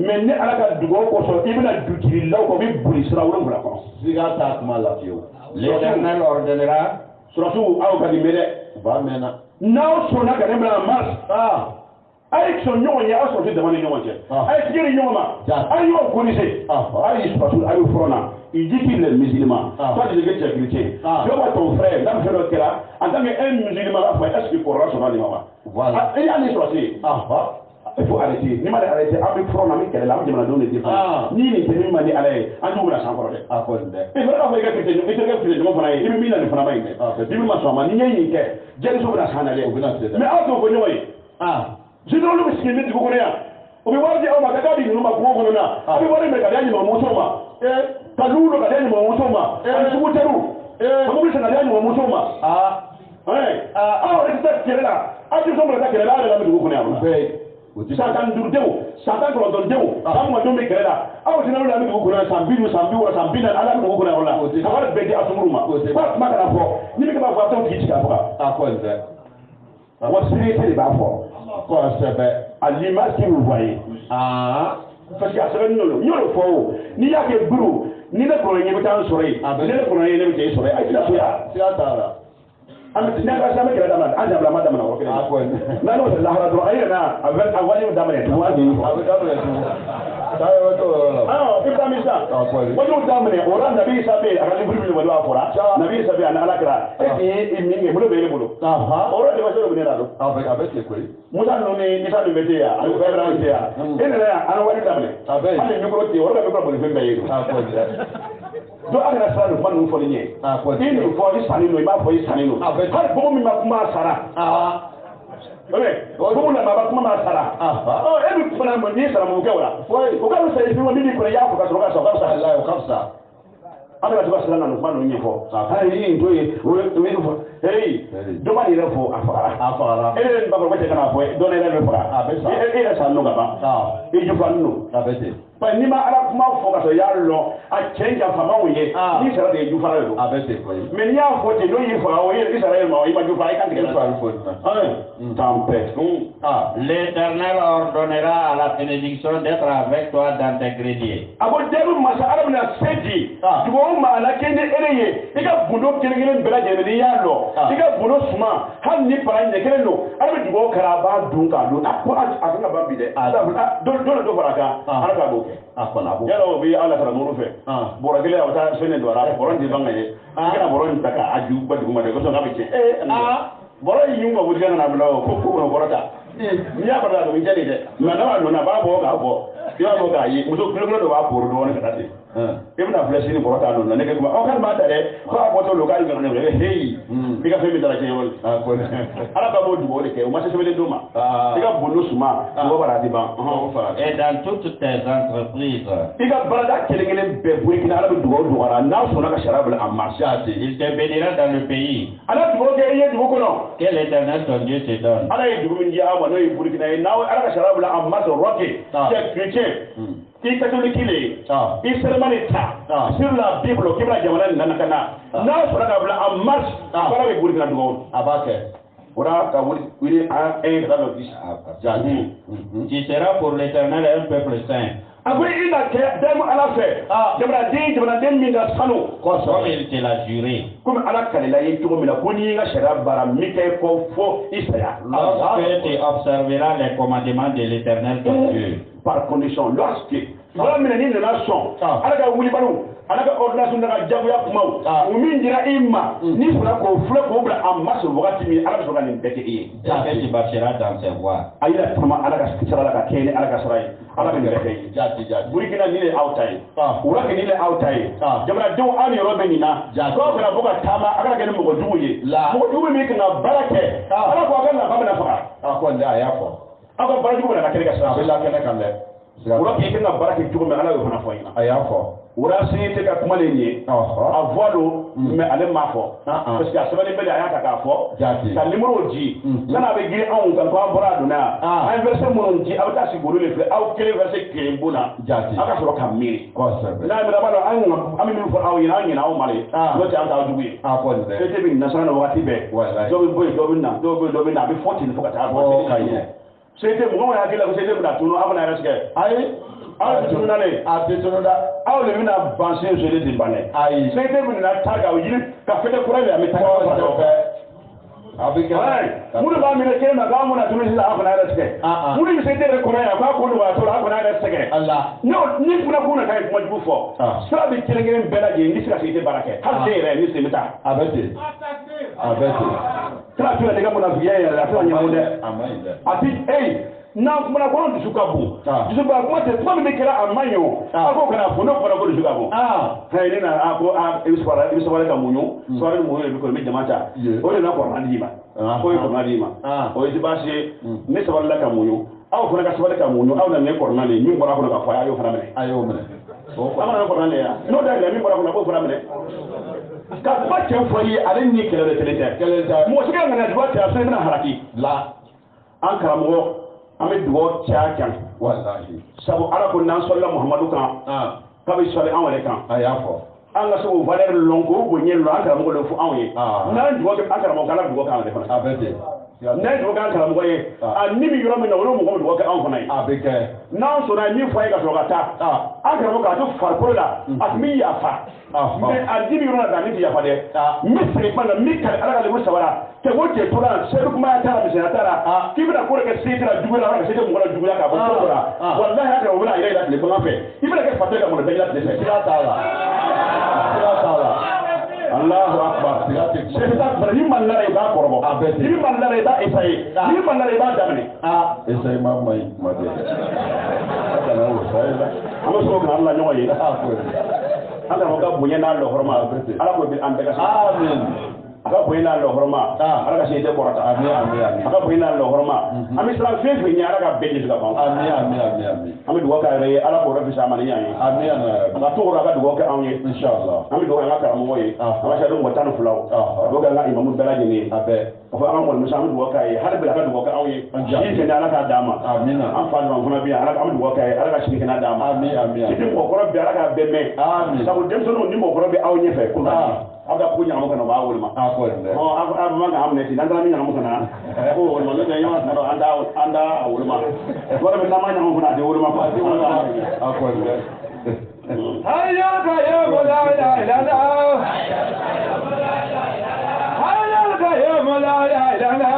B: L'Éternel ordonnera.
A: Avec son nom, il y a un sorti devant les noms. Avec qui les noms, aïe, on connaissait. Aïe, il dit qu'il est musulman. Toi, tu es chrétien. Je vois ton frère, dans le frère, en tant qu'un musulman, est-ce qu'il pourra se rendre là-bas? Voilà. Il y a des sorciers. Il faut arrêter. Ni mal arrêter. Avec front, avec qu'elle a mis dans le défense. Ni les témoins m'ont dit, allez, en tout cas, ça encore. Et voilà, vous avez fait que tu es de mon frère. Il me met dans le front. Il me m'a dit, il y a j'ai des choses à s'en aller. Mais à ton bonheur, je ne le sais pas, tu connais. On peut voir dire, oh, ma gars, il nous m'a beaucoup donné. On peut voir les mecs, ils m'ont montré. Kalou, le gars, ils m'ont montré. Un sous-terou. Comment ils s'en allaient, ils m'ont montré. On est là. Ah, tu sommes là, tu es là, tu connais. Satan Durdeo, Satan Durdeo, Samuel Domé Kerala. Ah, tu n'as pas de beaucoup de Sambilu, Sambina, Alan Mogola, Kavala Bedi Asumuruma. Pas Macarafo, ni que ma voiture qui t'a pas. À quoi il fait? What spirit is that for? Quoi, c'est à l'image que vous voyez. Parce qu'il y a ce nom, il y a le faux, ni il y a que brou, ni le colonel est en soleil, ni le colonel est en soleil. C'est la tara. Tu n'as pas jamais que la dame, à la madame, non, c'est la radio, avec un voyage d'Amérique. Ah, il t'a mis ça. Moi, je vous amener, on a Nabi Sabé, à la Bible, on va voir. Nabi Sabé, à la Gra, et il m'y est boulot. On a des voitures de Vénérado. Avec les couilles. Moussa nommé Nissa de Bétéa, à l'Ouvrage Bétéa. Et là, à la Wadi Damé. Avec les micros, on a le problème de Bétéa. Donc, à la salle, nous faut ligner. Il nous faut les salines, il m'a fait salines. Avec le bon, il m'a Sarah. Oui, on a ma maman Sarah. Oh, et nous prenons mon nez, ça m'a dit, oui, au cas où c'est une minute pour y avoir parce qu'on va là, comme ça. Alors, tu vas se rendre dans le niveau. Ah, il doit hey, demande il faut affaire. Et le papa, tu as fait, donner le bras. Et ça, nous, là-bas. Et je vois nous. Pas ni ma à la main, faut que ça y a long, à change à femme, oui, ni ça des du fardeau. Mais il y a un côté, il faut envoyer Israël, il va du faire quand il va. Tempête.
B: L'Éternel ordonnera à la bénédiction d'être avec toi dans tes greniers.
A: Avant de massa arabna sedi, tu vois ma la kende ereye, il a boulot qui est bela de yalo, il a boulot suma, han ni para de kello, arabe du go karaba dunka do, akuna babide, do baraka, araka go. Yalo bi ala tara nuru fe. Boragele awta sene do ara, boron di bangaye. Kana boron taka aju badu ma de ko so ngabe boron yunga budga na bla ko borota. Ni ya bada do jeli de. Na na ba bo ga bo. I b'a fɔ k'a ye muso kulokolo dɔ b'a poro dɔɔnin ka taa ten i bɛna filɛ sini kɔrɔ t'a dɔn na ne kɛ kuma aw ka b'a ta dɛ ko a bɔtɔ don k'a jɔ ne wele heyi i ka fɛn min dara tiɲɛ wale ala ka b'o dugawu de kɛ o ma se sɛbɛnlen d'o ma i ka bondo suma dugawu bara ti ban
B: Et dans toutes tes entreprises,
A: i ka baarada kelen-kelen bɛɛ Burkina ala bɛ dugawu dɔgɔya n'a sɔnna ka sariya bila en marche
B: il te bénira dans le pays
A: ala dugawu kɛ i ye dugu kɔnɔ
B: que l'Éternel ton Dieu te donne.
A: ala ye dugu min di aw ma n'o ye Burkina ye n'aw ala ka sariya bila en marche roke c'est chrétien i catholique le i seremani ta sur la Bible k'i bɛna jamana nin nana ka na n'a sɔnna ka bila en marche baara bɛ Burkina dugawu
C: a b'a kɛ
A: o la ka wuli an ka taa dɔ di
B: Tu seras pour l'Éternel un peuple saint.
A: a ko i na kɛ dɛmu ala fɛ jamanaden min ka sanu
B: Comme il te l'a juré.
A: komi ala kalila ye cogo min na ko n'i ye n ka sariya baara min kɛ ko fo i saya
B: Lorsque tu observeras les commandements de l'Éternel ton Dieu.
A: par condition lorsque wala minɛ n'i nana sɔn ala ka wulibaliw ala ka ordonnance na ka jagoya kumaw o min dira i ma n'i sɔnna k'o filɛ k'o bila en marche wagati min ala bɛ sɔrɔ ka nin bɛɛ kɛ i ye.
B: Et que tu marcheras dans ses voies.
A: a yira tama ala ka sira la ka kɛ ni ala ka sira ye ala bɛ nin bɛɛ kɛ i ye. Burkina nin de aw ta ye Iraki nin de aw ta ye jamanadenw aw ni yɔrɔ bɛ nin na dɔw kana bɔ ka taama a kana kɛ ni mɔgɔ jugu ye mɔgɔ jugu min kan ka baara kɛ ala ko a ka nafa bɛna faga.
C: a ko a y'a fɔ
A: aw ka baara jugu bɛna ka kɛnɛ ka sira
C: a bɛ lakɛnɛ kan dɛ
A: wala k'i kan ka baara kɛ cogo min ala y'o fana fɔ ɲɛna
C: a y'a fɔ
A: wala se tɛ ka kuma nin ye a voix don mais ale m'a fɔ parce que a sɛbɛnnen bɛ de a y'a ta k'a fɔ ka numéro di san'a bɛ girin anw kan ko an bɔra a donna yan an verset minnu di aw bɛ taa sigi olu de filɛ aw kelen verset kelen bon na aw ka sɔrɔ ka miiri n'a miiri a b'a dɔn an bɛ min fɔ aw ɲɛna an ɲɛna aw ma de n'o tɛ an t'aw jugu ye fete bɛ nasara na wagati bɛɛ dɔw bɛ bɔ yen dɔw bɛ na dɔw bɛ yen dɔ bɛ na a bɛ fɔ ten fo ka taa bɔ ka ɲɛ sete mɔgɔw y'a hakili la ko sete bɛna tunu aw bɛna yɛrɛ tigɛ ayi aw tɛ tunu dɛ a tɛ tunu dɛ aw de bɛna ban sen soli de ban dɛ ayi sete bɛna taa ka yiri ka fete kura de a bɛ taa ka fɔ a bɛ kɛ minnu b'a minɛ kelen na k'an bɛna tunu sisan aw fana yɛrɛ tigɛ minnu bɛ sete de kɔnɔ yan k'a ko nɔgɔya la aw fana yɛrɛ sɛgɛn ni fana k'u na taa ye kuma jugu fɔ sira bɛ kelen kelen bɛɛ lajɛlen ni se ka sete baara kɛ hali den yɛrɛ ni sen bɛ taa a bɛ ten a bɛ ten kila tun ne ka munafiya yɛrɛ la tila ɲɛnabɔ dɛ a ti n'an kumana kɔnɔ dusu ka bon dusu ba kuma tɛ kuma min bɛ kɛra a man ɲi o a ko kana fɔ n'o fɔra ko dusu ka bon ne na a ko i bɛ sabali ka muɲu sabali ni muɲu de bɛ kɔni bɛ jama ta o de na kɔrɔna d'i ma o ye kɔrɔna d'i ma o ye baasi ye ne sabalila ka muɲu aw fana ka sabali ka muɲu aw na ne kɔrɔna de min bɔra kɔnɔ ka fɔ a y'o fana minɛ a y'o minɛ an kana kɔrɔna de yan n'o da min bɔra kɔnɔ k'o fana minɛ ka kuma cɛ fɔ ye ale ni kɛlɛ de kelen tɛ mɔgɔ si ka ŋana duba cɛ a fɛn bɛna halaki la an karamɔgɔ an bɛ dugawu caya kan sabu ala ko n'an sɔlila muhamadu kan k'a bɛ sɔli anw yɛrɛ kan a y'a fɔ an ka se k'o valeur lɔn k'o bonya lɔn an karamɔgɔ de fɔ anw ye n'an dugawu kɛ an karamɔgɔ ala dugawu k'an yɛrɛ fana a bɛ ten n'an dugawu k'an karamɔgɔ ye a ni bɛ yɔrɔ min na olu mɔgɔ bɛ dugawu kɛ anw fana ye a bɛ kɛ n'an sɔnna min fɔ a ye ka sɔrɔ ka taa an karamɔgɔ k'a to farikolo la a tun bɛ yafa mais a di bɛ yɔrɔ la k'a ni tɛ yafa dɛ n bɛ segin kuma na n bɛ kari ala ka lebu sabara cɛ ko cɛ tora seyidu kumaya t'a la misɛnya t'a la k'i bɛna ko de kɛ se tɛ juguya la ala ka se tɛ mɔgɔ la juguya k'a bɔ ko dɔ la walahi a kɛra o bɛna yɛrɛ yira tile bagan fɛ i bɛna kɛ fatɔ ye ka mɔnɛ bɛɛ yira tile fɛ sira t'a la sira t'a la Allahu akbar sɛbɛn t'a fara ni mali la i b'a kɔrɔbɔ a bɛɛ ten ni mali la i b'a essayer ni mali la i b'a daminɛ
C: essayer ma ma ɲi kuma bɛɛ kana o sa ye la
A: an bɛ sɔrɔ ka ala ɲɔgɔn ye an ka ka bonya n'a lɔhɔrɔma ala ko bi an bɛɛ ka amin a ka bonya n'a lɔhɔrɔma ala ka se tɛ kɔrɔta amin amin amin a ka bonya n'a lɔhɔrɔma an bɛ siran fɛn fɛn ɲɛ ala ka bɛɛ jigi ka ban amin amin amin amin an bɛ dugawu kɛ a yɛrɛ ye ala k'o yɔrɔ fisa ma ni ɲan ye amin a ka to o la a ka dugawu kɛ anw ye inshallah an bɛ dugawu kɛ an ka karamɔgɔ ye an ka sariya mɔgɔ 12 dugawu kɛ an ka imamu bɛɛ lajɛlen ye a bɛɛ a fɔ an ka mɔlɔmuso an bɛ dugawu k'a ye hali bi a ka dugawu kɛ anw ye si fɛnɛ ala k'a d'an ma amin an fa dɔrɔn fana bɛ yan ala an bɛ dugawu k'a ye ala ka sini kɛnɛ d'an ma amin amin si tɛ mɔgɔkɔrɔ bɛ ala k'a bɛɛ mɛn amin sabu denmisɛnninw ni mɔgɔkɔrɔ bɛ aw ɲɛfɛ ko aw ka ko ɲagamu kana o b'a woloma a man kan minɛ ten n'an taara min ɲagamu kana ko woloma n'o tɛ ɲɔgɔn tuma dɔ an t'a woloma wala bɛ n'an ma ɲagamu fana a tɛ woloma quoi a tɛ woloma hayya ka ya wala la ilaha hayya ka ya wala la ilaha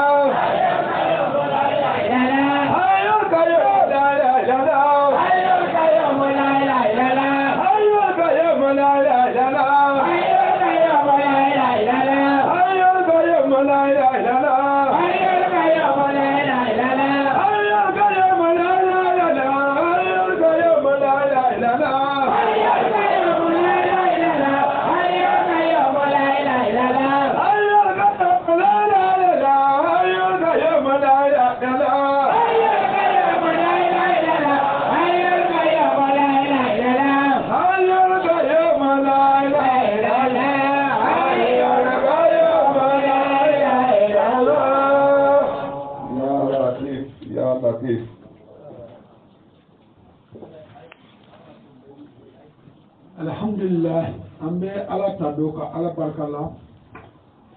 A: hayya ka ya la ilaha hayya ka ya wala la ilaha hayya ka ya wala la ilaha
D: ambe ala tadoka ala barkala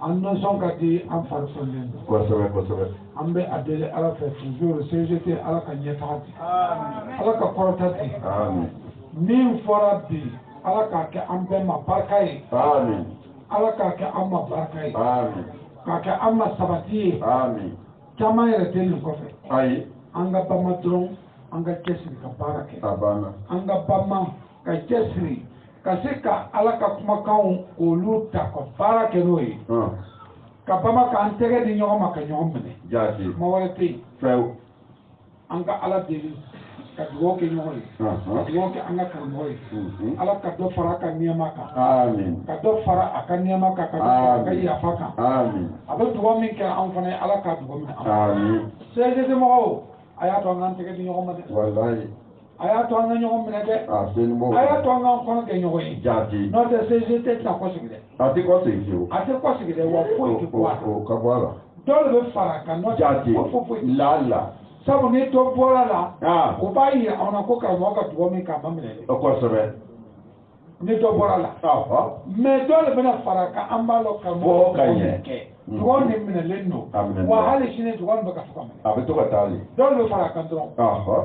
D: anno sonkati am farfonden
C: kosɛbɛ
D: ambe adele ala fait toujours CGT ala ka nyetati ala ka korotati
C: amin
D: min fora bi ala ka ke ambe ma barkai
C: amin
D: ala ka ke amma barkai
C: amin
D: ka ke amma sabati
C: amin
D: kama yere telin kofe
C: ayi
D: anga bama dron anga kesiri ka barake
C: abana
D: anga bama ka kesiri ka se ka ala ka kumakanw olu ta ka baara kɛ n'o ye ka bama k'an tɛgɛ di ɲɔgɔn ma ka ɲɔgɔn minɛ
C: jaati
D: kuma wɛrɛ tɛ yen
C: fɛw
D: an ka ala deli ka dugawu kɛ ɲɔgɔn ye ka dugawu kɛ an ka karamɔgɔ ye ala ka dɔ fara a ka nɛɛma kan
C: amin
D: ka dɔ fara a ka nɛɛma kan ka dɔ fara a ka yafa kan
C: amin
D: a bɛ dugawu min kɛ an fana ye ala ka dugawu minɛ an
C: amin
D: CGT mɔgɔw a y'a to an k'an tɛgɛ di ɲɔgɔn ma dɛ
C: wallahi
D: a y'a to an ka ɲɔgɔn minɛ dɛ
C: a senimo
D: a y'a to an k'an kɔnɔ kɛ ɲɔgɔn ye
C: jaati
D: n'o tɛ CGT tɛna kɔsigi dɛ
C: a tɛ kɔsegi fiyewu
D: a tɛ kɔsigi dɛ wa foyi tɛ bɔ a la
C: o ka bɔ a la
D: dɔw de bɛ fara a kan n'o
C: jaati
D: tɛ foyi
C: lala
D: sabu ni dɔ bɔra la
C: o
D: o b'a yira anw na ko karamɔgɔ ka dugawu min k'a ma minɛ dɛ
C: kosɛbɛ
D: ni dɔ bɔra la mais dɔw de bɛna fara a kan an b'a dɔn karamɔgɔ
C: ka ɲɛ
D: dugawu nin minɛlen don wa hali sini dugawu nin bɛ ka to ka minɛ
C: a bɛ to ka taa de
D: dɔw de bɛ fara a kan dɔrɔn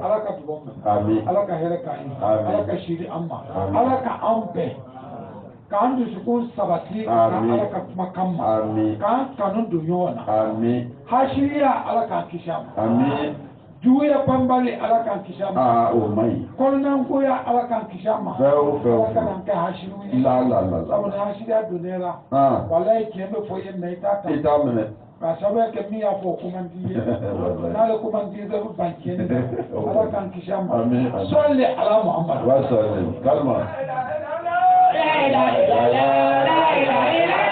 D: ala ka dugawu minɛ
C: amin
D: ala ka hɛrɛ k'an ye ala ka siri an ma ala ka an bɛn k'an dusukun sabati ka ala ka kumakan ma k'an kanu don ɲɔgɔn na
C: amin
D: hasiriya ala k'an kisi a ma
C: amin
D: juguya banbali ala k'an kisi a ma
C: o man ɲi
D: kɔnɔnangoya ala k'an kisi a ma
C: fɛw
D: ala k'an kɛ hasiriw ye sabu ni hasiriya donnen la walayi tiɲɛ bɛ fɔ i ye mɛ i t'a ta
C: i t'a minɛ
D: k'a sababuya kɛ min y'a fɔ o ko man di ye n'ale ko man di ye dɛ ban tiɲɛni dɛ ala k'an kisi a ma sɔli ala muhamadu
C: wa sallim kalma
E: la ilaha illallah la ilaha illallah